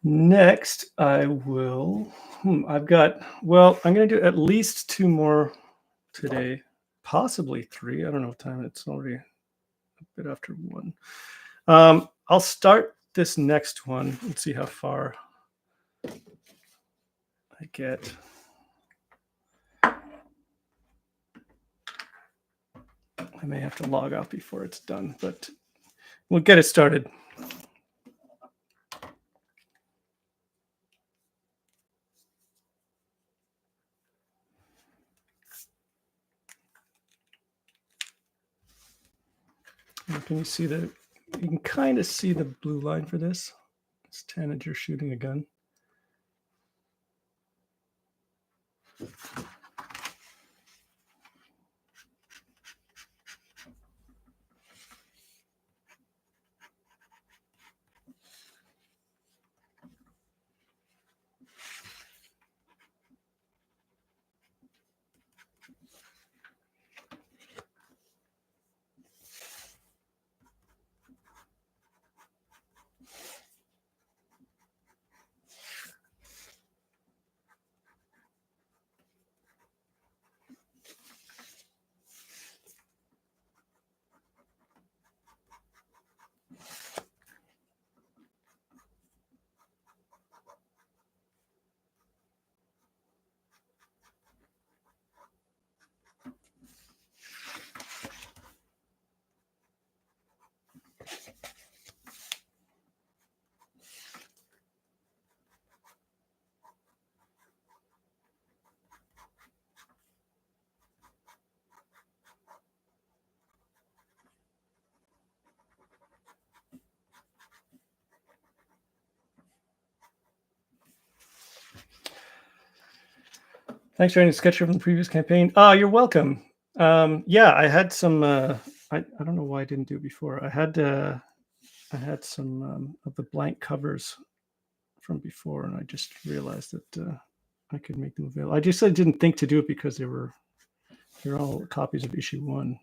Next, I will. I'm going to do at least 2 more today, possibly 3. I don't know what time. It's already a bit after 1. I'll start this next one and see how far I get. I may have to log off before it's done, but we'll get it started. Can you see you can kind of see the blue line for this. It's Tanager shooting a gun. Thanks for any sketch from the previous campaign. Oh, you're welcome. Yeah, I had some. I don't know why I didn't do it before. I had some of the blank covers from before, and I just realized that I could make them available. I didn't think to do it because they're all copies of issue 1.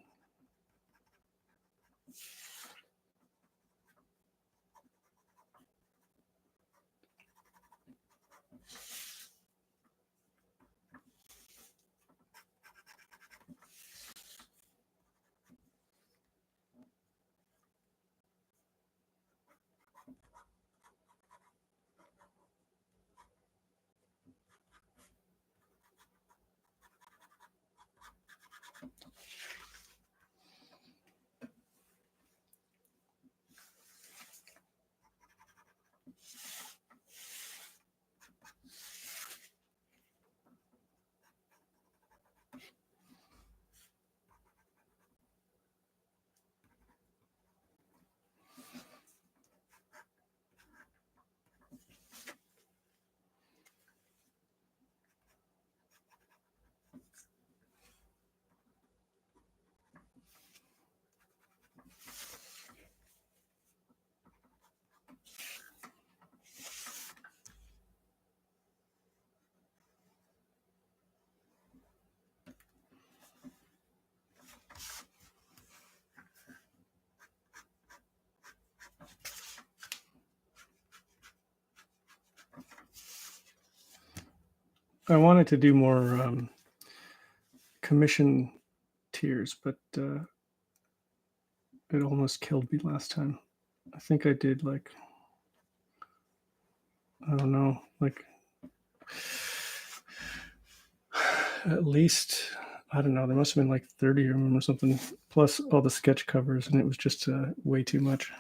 I wanted to do more commission tiers, but it almost killed me last time. I think I did like, I don't know, like at least, I don't know, there must have been like 30 of them or something, plus all the sketch covers, and it was just way too much.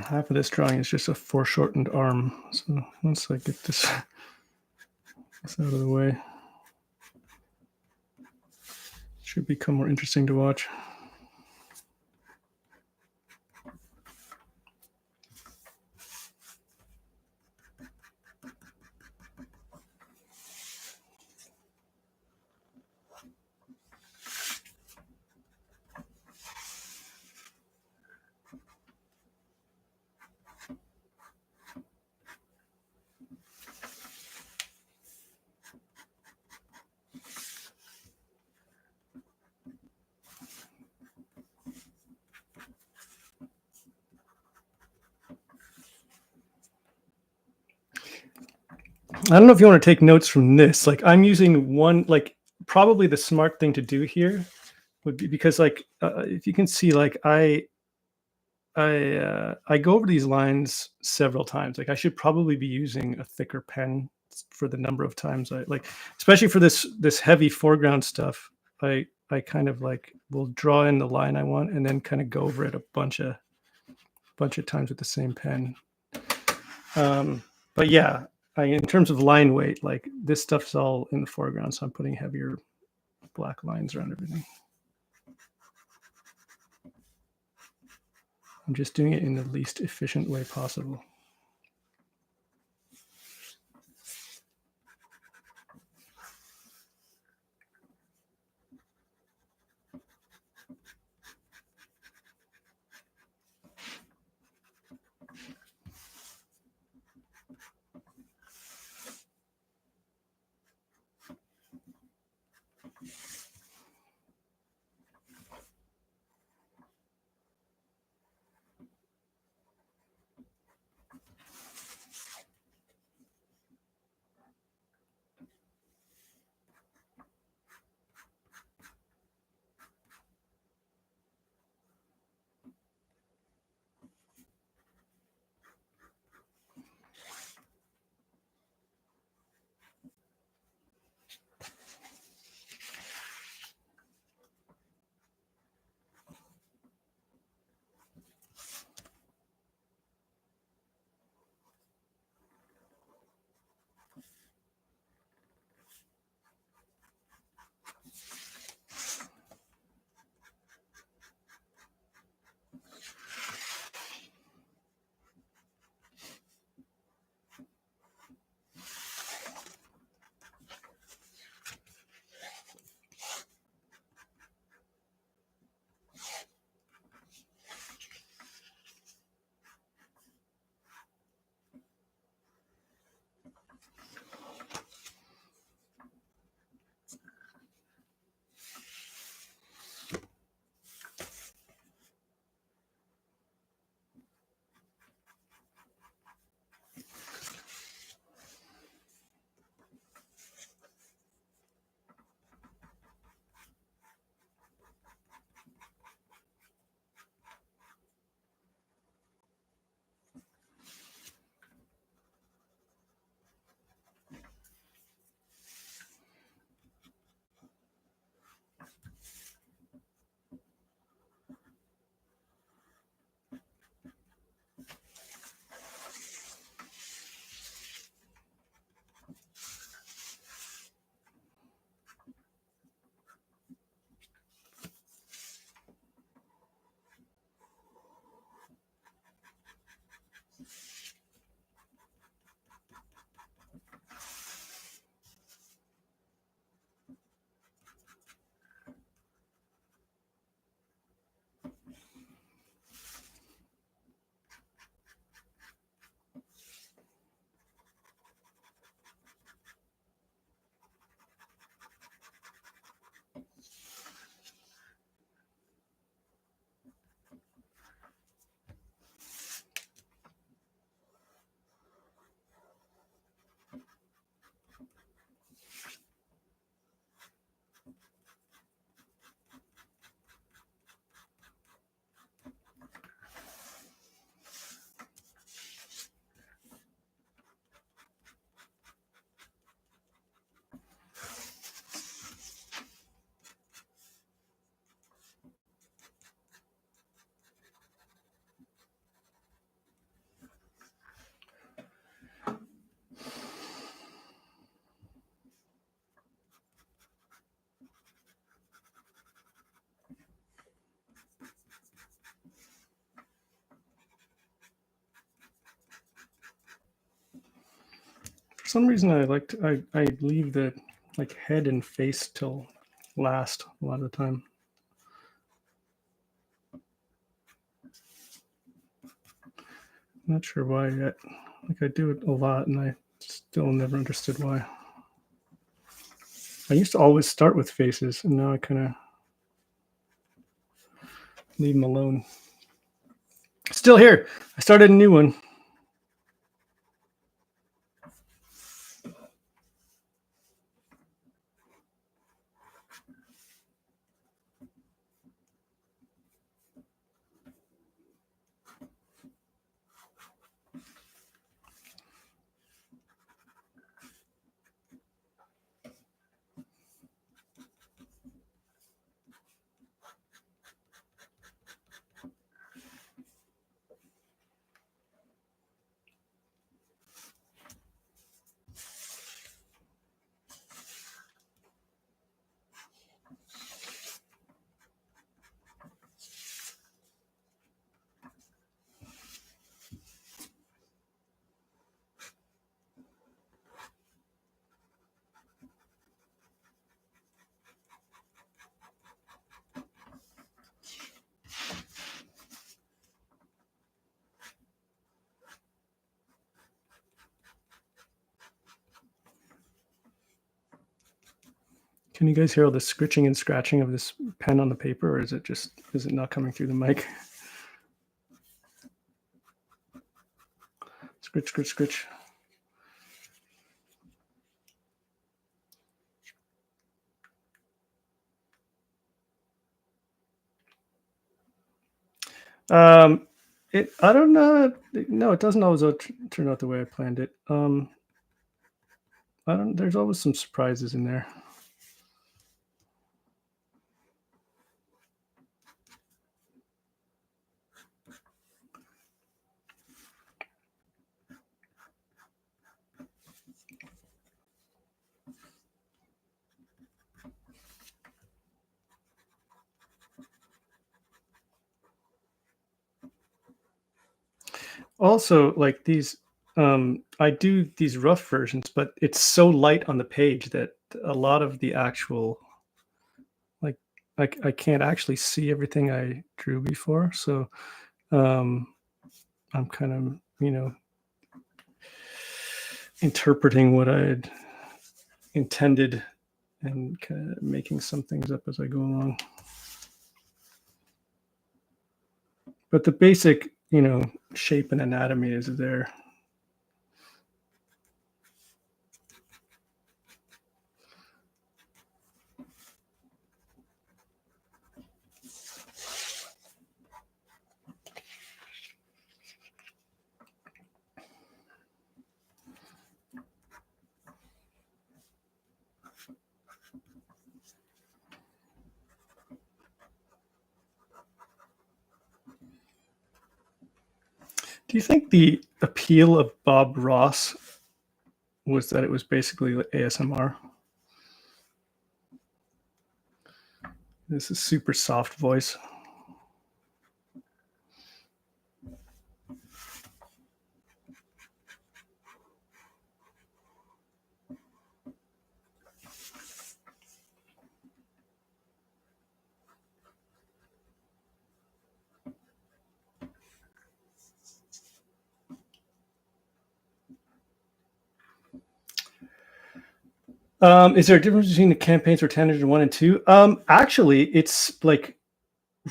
Half of this drawing is just a foreshortened arm. So once I get this out of the way, it should become more interesting to watch. I don't know if you want to take notes from this. Like I'm using one, like probably the smart thing to do here would be, because like if you can see, like I go over these lines several times. Like I should probably be using a thicker pen for the number of times I like, especially for this heavy foreground stuff. I kind of like will draw in the line I want and then kind of go over it a bunch of times with the same pen. But yeah, in terms of line weight, like this stuff's all in the foreground, so I'm putting heavier black lines around everything. I'm just doing it in the least efficient way possible. some reason I leave the like head and face till last a lot of the time. I'm not sure why yet. Like I do it a lot and I still never understood why. I used to always start with faces and now I kind of leave them alone. Still here. I started a new one. Can you guys hear all the scritching and scratching of this pen on the paper, or is it not coming through the mic? Scritch, scritch, scritch. I don't know. No, it doesn't always turn out the way I planned it. There's always some surprises in there. Also, like these, I do these rough versions, but it's so light on the page that a lot of the actual, like, I can't actually see everything I drew before. So I'm kind of, interpreting what I had intended and kind of making some things up as I go along. But the basic, shape and anatomy is there. Do you think the appeal of Bob Ross was that it was basically ASMR? This is super soft voice. Is there a difference between the campaigns for Tanager 1 and 2? Actually, it's like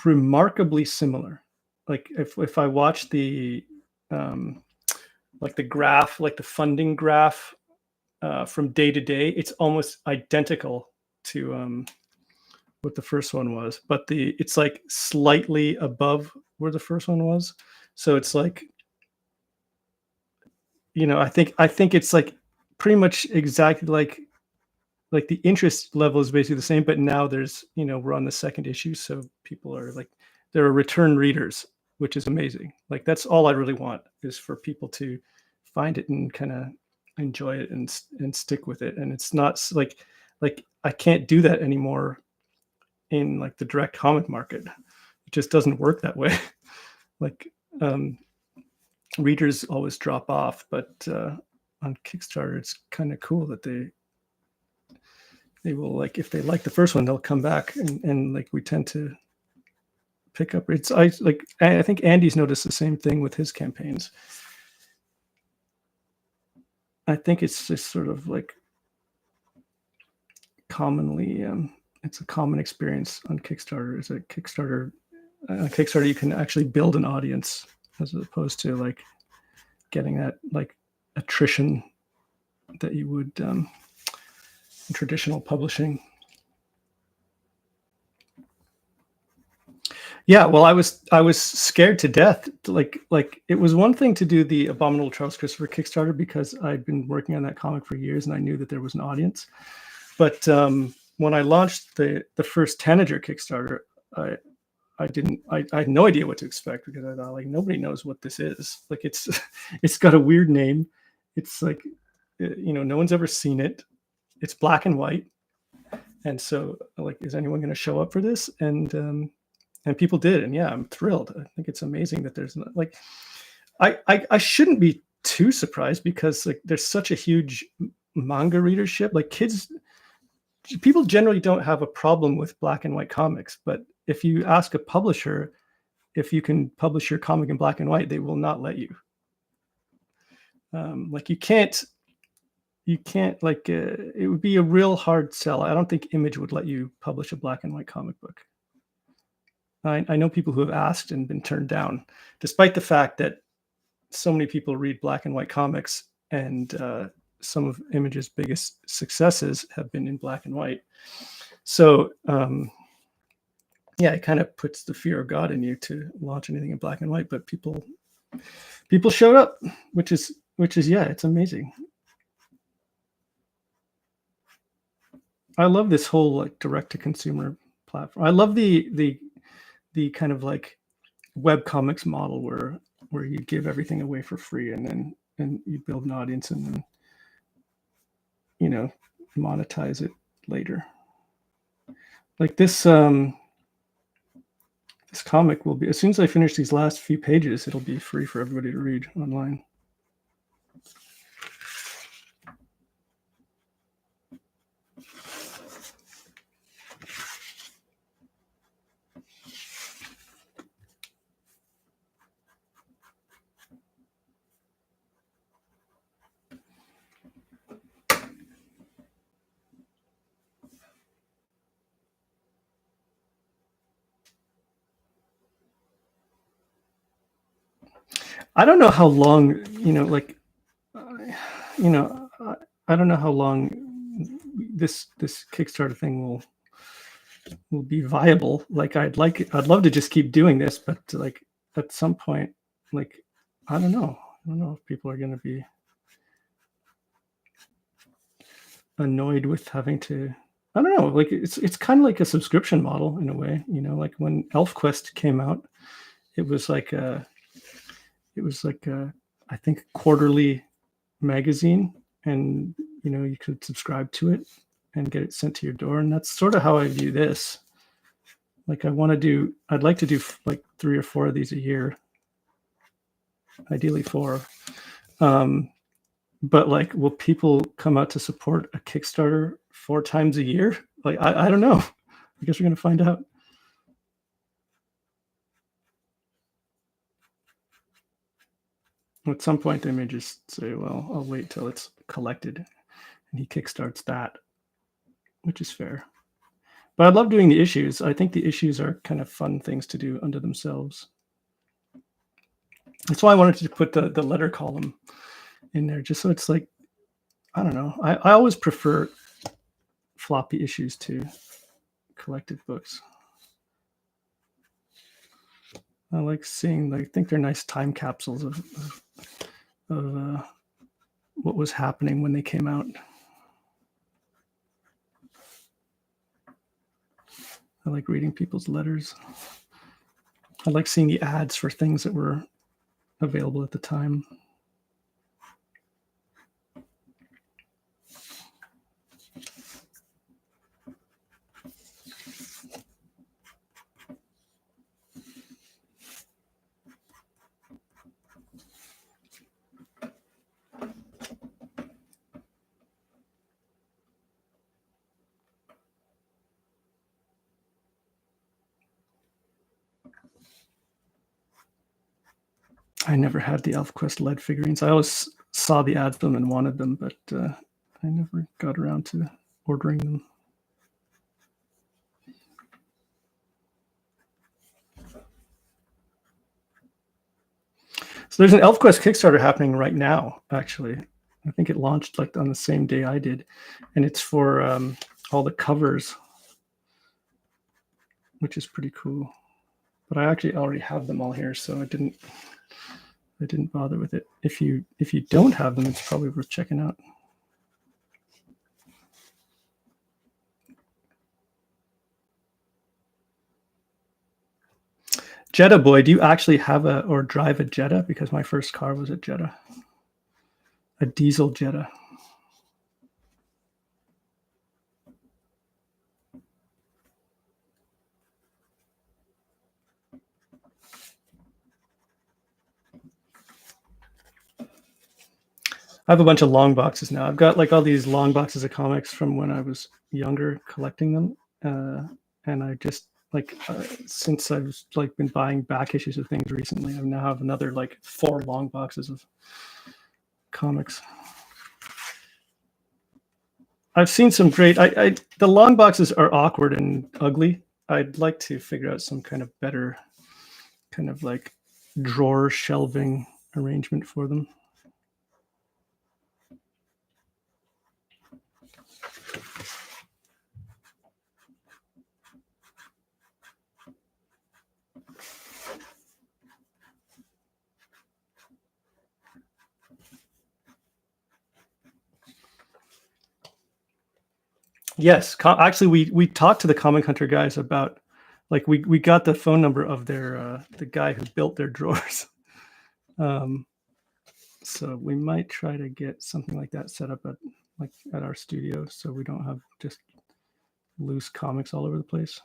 remarkably similar. Like if I watch the like the graph, like the funding graph from day to day, it's almost identical to what the first one was, but it's like slightly above where the first one was. So it's like, I think it's like pretty much exactly like the interest level is basically the same, but now there's, we're on the second issue. So people are like, there are return readers, which is amazing. Like that's all I really want is for people to find it and kind of enjoy it and stick with it. And it's not like I can't do that anymore in like the direct comic market. It just doesn't work that way. Like readers always drop off, but on Kickstarter, it's kind of cool that they will, like, if they like the first one, they'll come back, and like we tend to pick up. I think Andy's noticed the same thing with his campaigns. I think it's just sort of like commonly, it's a common experience on Kickstarter. Is that Kickstarter you can actually build an audience as opposed to like getting that like attrition that you would in traditional publishing. Yeah, well, I was scared to death. Like it was one thing to do the Abominable Charles Christopher Kickstarter because I'd been working on that comic for years and I knew that there was an audience. But when I launched the first Tanager Kickstarter, I had no idea what to expect because I thought, like, nobody knows what this is. Like, it's got a weird name. It's like, no one's ever seen it. It's black and white. And so, like, is anyone going to show up for this? And people did. And yeah, I'm thrilled. I think it's amazing that there's like, I shouldn't be too surprised because like there's such a huge manga readership. Like people generally don't have a problem with black and white comics, but if you ask a publisher if you can publish your comic in black and white, they will not let you. Like you can't like it would be a real hard sell. I don't think Image would let you publish a black and white comic book. I know people who have asked and been turned down, despite the fact that so many people read black and white comics, and some of Image's biggest successes have been in black and white. So yeah, it kind of puts the fear of God in you to launch anything in black and white. But people showed up, which is yeah, it's amazing. I love this whole like direct to consumer platform. I love the kind of like web comics model where you give everything away for free and you build an audience and then monetize it later. Like this this comic will be, as soon as I finish these last few pages, it'll be free for everybody to read online. I don't know how long, I don't know how long this Kickstarter thing will be viable. Like I'd love to just keep doing this, but like at some point, like I don't know if people are going to be annoyed with having to. I don't know. Like it's kind of like a subscription model in a way. Like when ElfQuest came out, it was like a I think quarterly magazine, and you could subscribe to it and get it sent to your door, and that's sort of how I view this. Like I'd like to do like 3 or 4 of these a year, ideally 4. But like, will people come out to support a Kickstarter 4 times a year? Like I don't know. I guess we're gonna find out. At some point, they may just say, well, I'll wait till it's collected. And he kickstarts that, which is fair. But I love doing the issues. I think the issues are kind of fun things to do unto themselves. That's why I wanted to put the letter column in there, just so it's like, I don't know. I always prefer floppy issues to collected books. I like seeing, I think they're nice time capsules of what was happening when they came out. I like reading people's letters. I like seeing the ads for things that were available at the time. I never had the ElfQuest lead figurines. I always saw the ads for them and wanted them, but I never got around to ordering them. So there's an ElfQuest Kickstarter happening right now, actually. I think it launched like on the same day I did, and it's for all the covers, which is pretty cool. But I actually already have them all here, so I didn't bother with it. If you don't have them, it's probably worth checking out. Jetta Boy, do you actually have or drive a Jetta? Because my first car was a Jetta, a diesel Jetta. I have a bunch of long boxes now. I've got like all these long boxes of comics from when I was younger, collecting them, and I just like since I've like been buying back issues of things recently, I now have another like 4 long boxes of comics. I've seen some great. The long boxes are awkward and ugly. I'd like to figure out some kind of better, kind of like drawer shelving arrangement for them. Yes, actually, we talked to the Comic Hunter guys about, like, we got the phone number of their the guy who built their drawers. So we might try to get something like that set up at our studio, so we don't have just loose comics all over the place.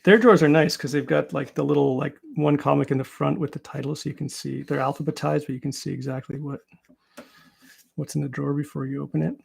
Their drawers are nice because they've got like the little like one comic in the front with the title, so you can see they're alphabetized, but you can see exactly what's in the drawer before you open it.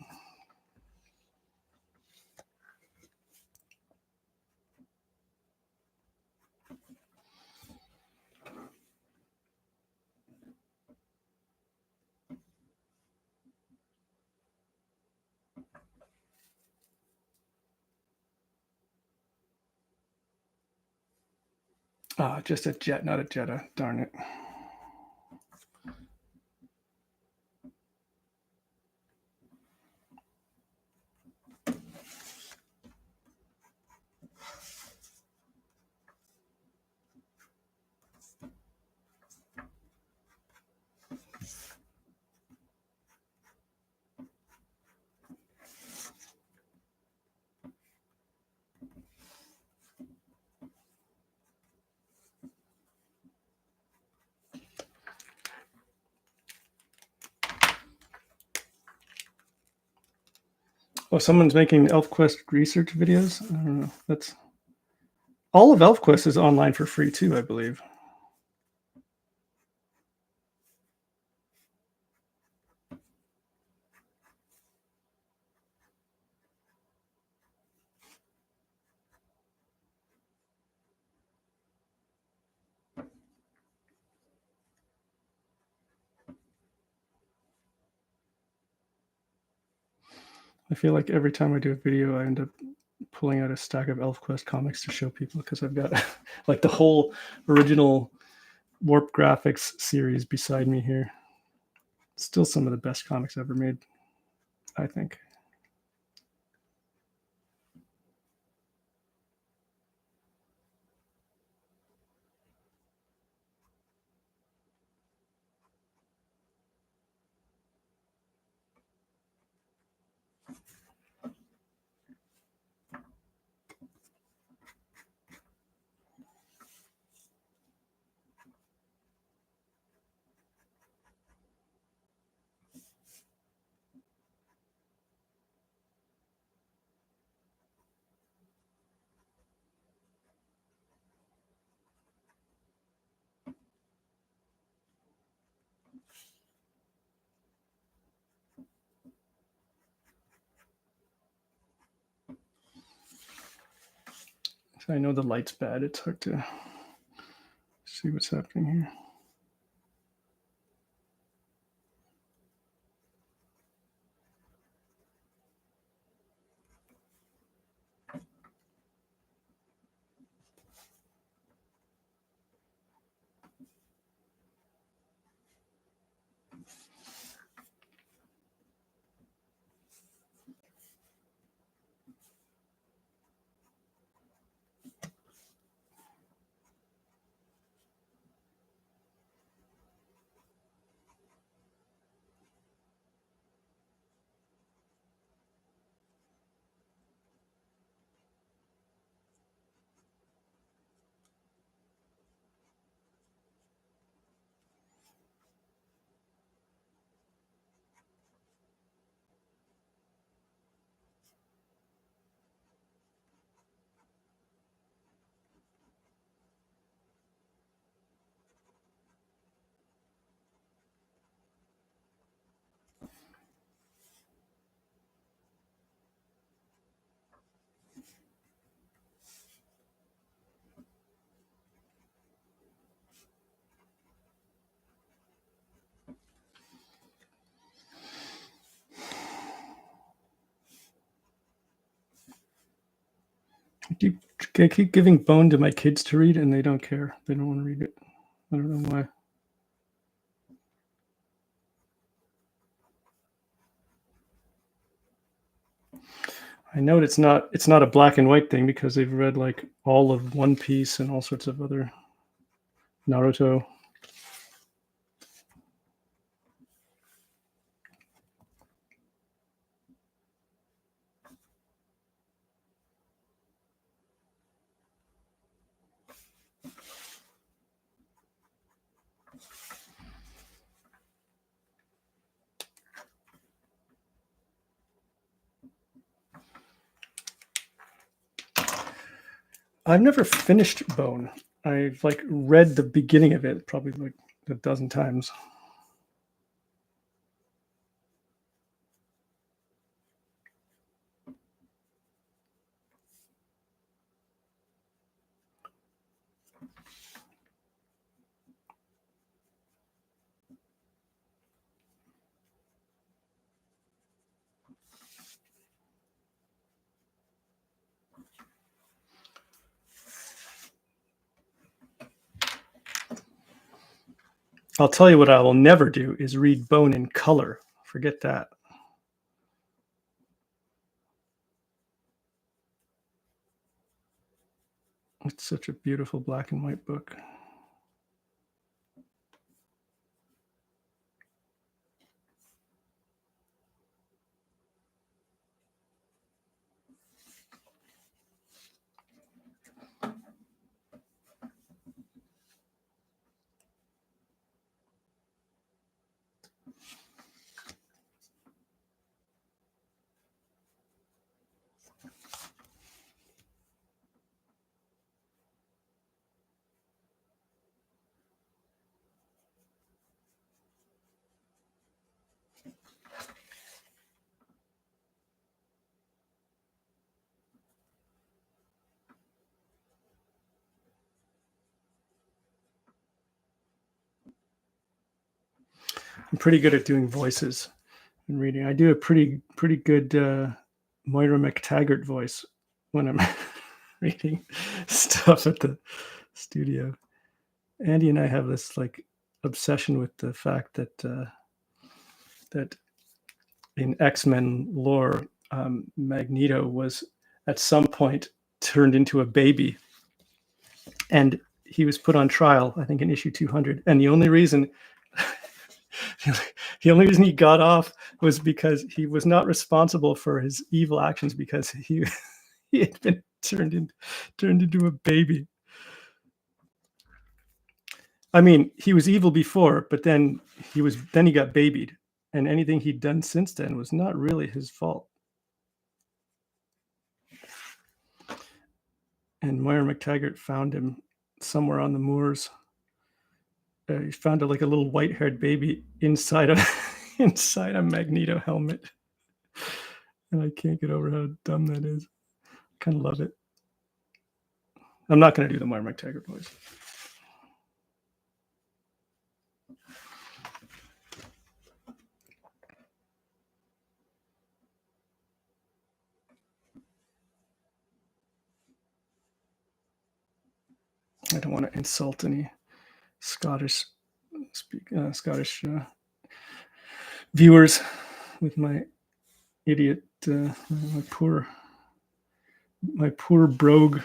Just a jet, not a Jetta. Darn it. Oh, someone's making ElfQuest research videos. I don't know. That's all of ElfQuest is online for free too, I believe. I feel like every time I do a video, I end up pulling out a stack of ElfQuest comics to show people because I've got like the whole original Warp Graphics series beside me here. Still some of the best comics ever made, I think. I know the light's bad. It's hard to see what's happening here. I keep giving Bone to my kids to read, and they don't care. They don't want to read it. I don't know why. I know it's not a black and white thing because they've read like all of One Piece and all sorts of other Naruto. I've never finished Bone. I've like read the beginning of it probably like a dozen times. I'll tell you what I will never do is read Bone in color. Forget that. It's such a beautiful black and white book. I'm pretty good at doing voices and reading. I do a pretty good Moira McTaggart voice when I'm reading stuff at the studio. Andy and I have this like obsession with the fact that that in X-Men lore, Magneto was at some point turned into a baby, and he was put on trial, I think in issue 200. And the only reason he got off was because he was not responsible for his evil actions because he had been turned into a baby. I mean, he was evil before, but then he got babied, and anything he'd done since then was not really his fault. And Moira McTaggart found him somewhere on the moors. He found like a little white-haired baby inside a Magneto helmet, and I can't get over how dumb that is. I kind of love it. I'm not going to do the Marmite Tiger voice. I don't want to insult any Scottish viewers with my idiot, my poor brogue.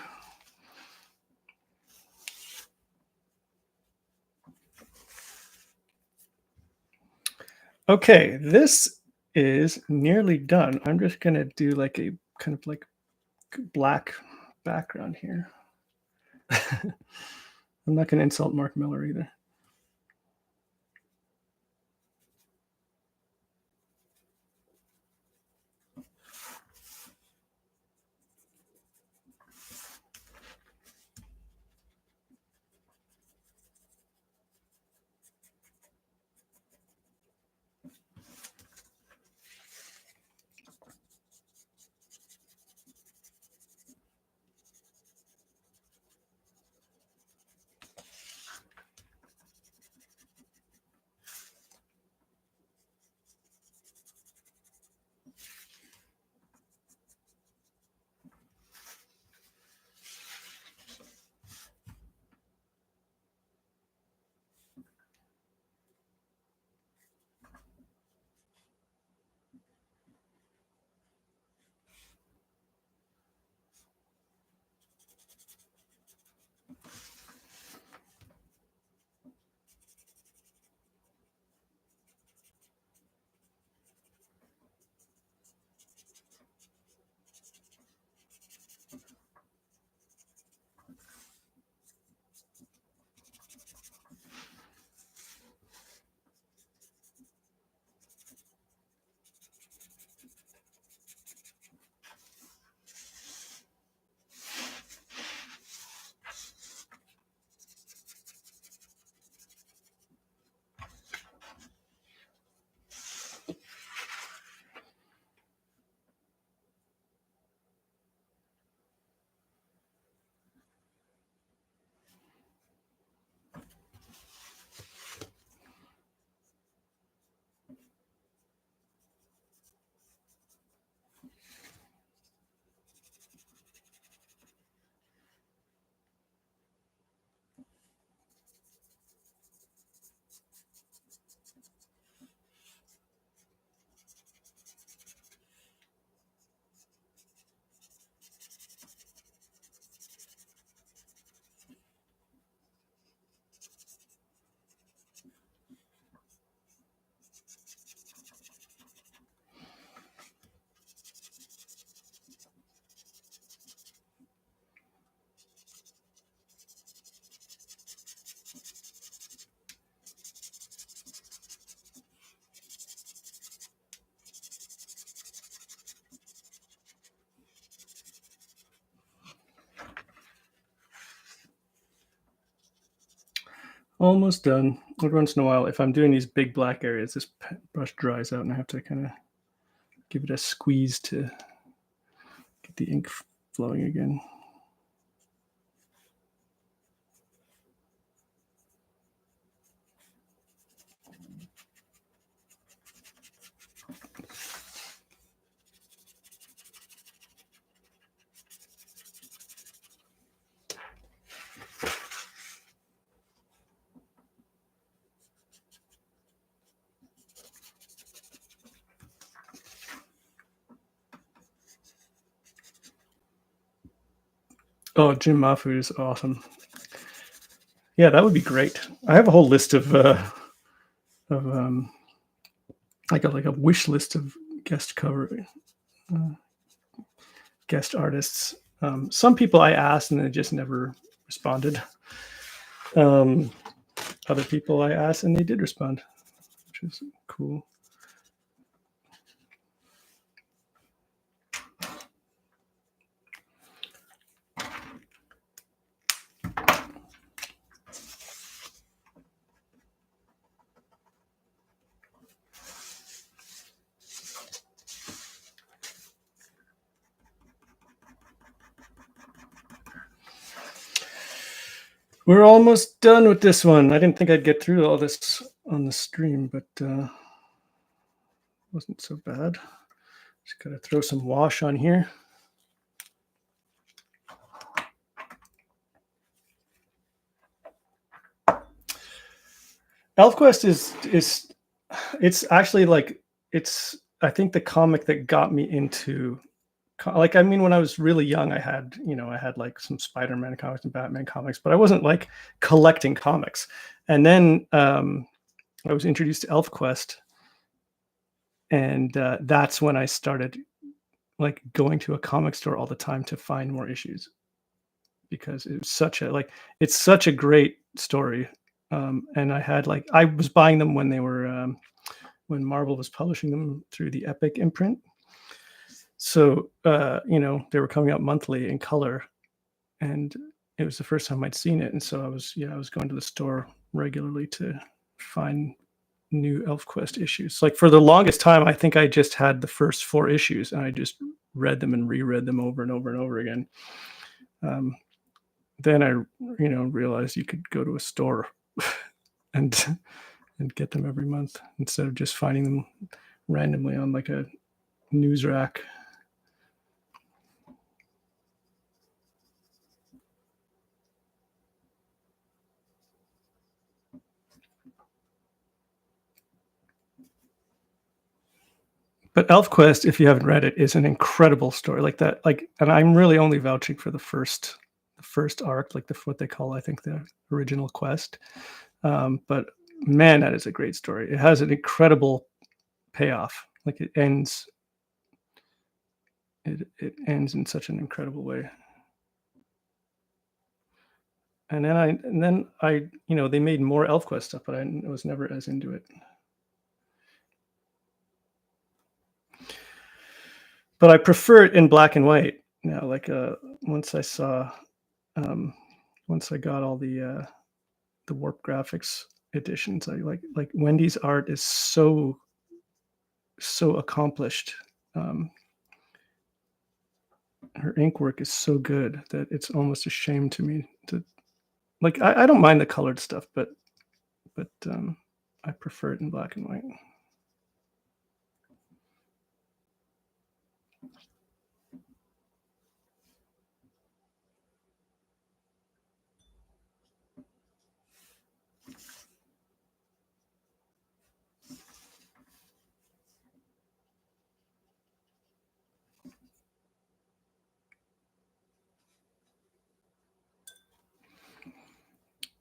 Okay, this is nearly done. I'm just gonna do like a kind of like black background here. I'm not gonna insult Mark Miller either. Almost done. Every once in a while, if I'm doing these big black areas, this brush dries out and I have to kind of give it a squeeze to get the ink flowing again. Oh, Jim Mafu is awesome. Yeah, that would be great. I have a whole list of like a wish list of guest artists. Some people I asked and they just never responded. Other people I asked and they did respond, which is cool. We're almost done with this one. I didn't think I'd get through all this on the stream, but wasn't so bad. Just gotta throw some wash on here. ElfQuest is it's actually like it's I think the comic that got me into like I mean when I was really young I had like some Spider-Man comics and Batman comics, but I wasn't like collecting comics. And then I was introduced to ElfQuest, and that's when I started like going to a comic store all the time to find more issues, because it was it's such a great story. And I was buying them when they were when Marvel was publishing them through the Epic imprint. So they were coming out monthly in color, and it was the first time I'd seen it, and so I was going to the store regularly to find new ElfQuest issues. Like for the longest time, I think I just had the first 4 issues, and I just read them and reread them over and over and over again. Then I realized you could go to a store and get them every month instead of just finding them randomly on like a news rack. But ElfQuest, if you haven't read it, is an incredible story like that. And I'm really only vouching for the first arc, like what they call, I think, the original quest. But man, that is a great story. It has an incredible payoff. Like it ends in such an incredible way. And then I they made more ElfQuest stuff, but I was never as into it. But I prefer it in black and white now. Like once I got all the Warp Graphics editions, I like Wendy's art is so accomplished. Her ink work is so good that it's almost a shame to me to like. I don't mind the colored stuff, but I prefer it in black and white.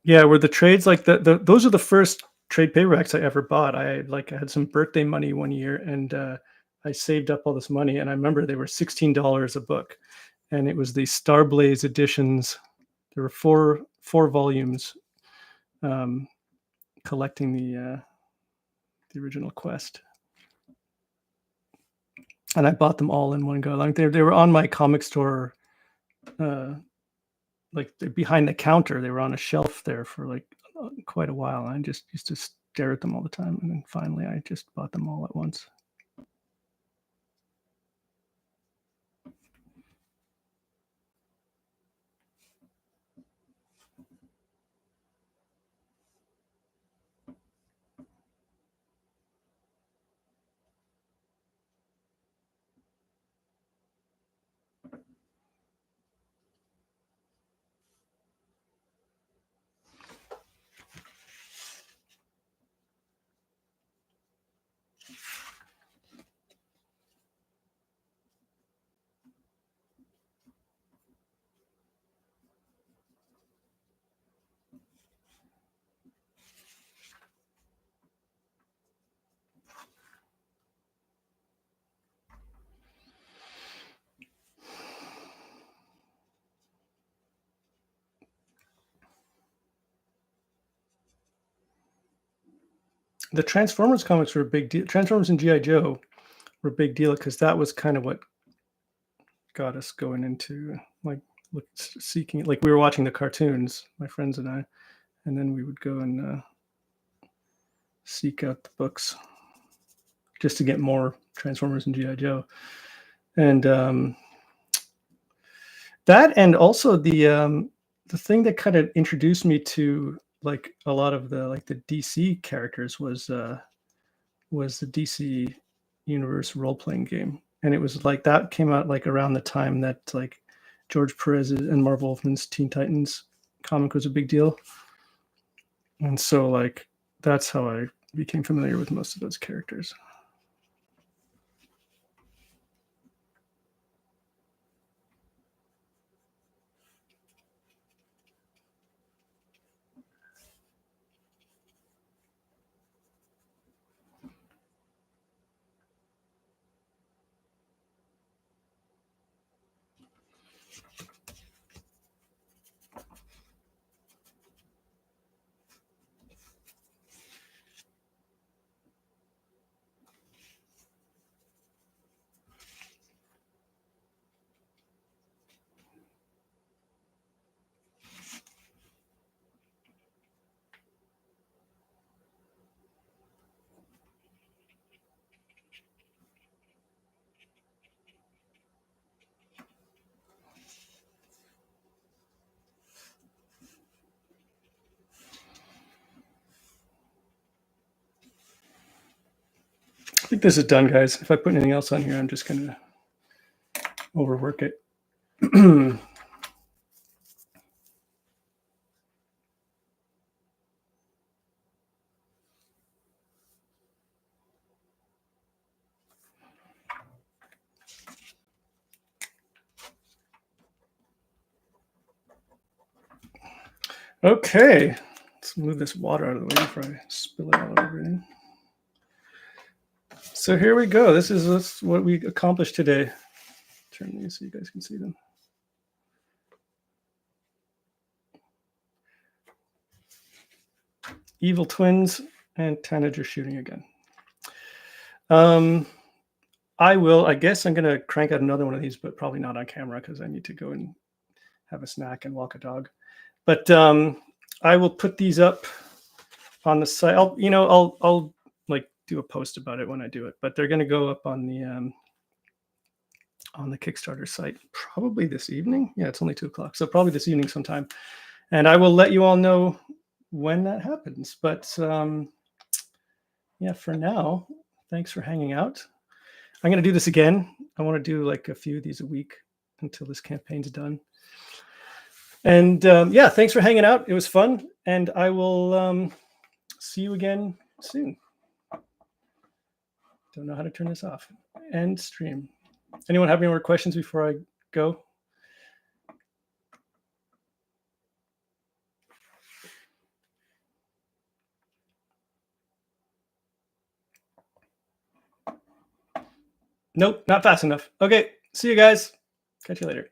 Yeah, were the trades like those are the first trade paperbacks I ever bought. I had some birthday money one year, and I saved up all this money, and I remember they were $16 a book, and it was the Starblaze editions. There were four volumes, collecting the original Quest, and I bought them all in one go. Like they were on my comic store, like behind the counter. They were on a shelf there for like quite a while. I just used to stare at them all the time, and then finally I just bought them all at once. The Transformers comics were a big deal. Transformers and G.I. Joe were a big deal because that was kind of what got us going into seeking. Like we were watching the cartoons, my friends and I, and then we would go and seek out the books just to get more Transformers and G.I. Joe. And that, and also the the thing that kind of introduced me to like a lot of the DC characters was the DC Universe role playing game, and it was like that came out like around the time that like George Perez and Marv Wolfman's Teen Titans comic was a big deal, and so like that's how I became familiar with most of those characters. I think this is done, guys. If I put anything else on here, I'm just going to overwork it. Okay, let's move this water out of the way before I spill it all over everything. So here we go. This is what we accomplished today. Turn these so you guys can see them. Evil twins and Tanager shooting again. I guess I'm going to crank out another one of these, but probably not on camera because I need to go and have a snack and walk a dog. But I will put these up on the site. I'll like do a post about it when I do it, but they're going to go up on the Kickstarter site probably this evening. Yeah, it's only 2:00, so probably this evening sometime. And I will let you all know when that happens. But yeah, for now, thanks for hanging out. I'm going to do this again. I want to do like a few of these a week until this campaign's done. And yeah, thanks for hanging out. It was fun. And I will see you again soon. Don't know how to turn this off. End stream. Anyone have any more questions before I go? Nope, not fast enough. Okay, see you guys. Catch you later.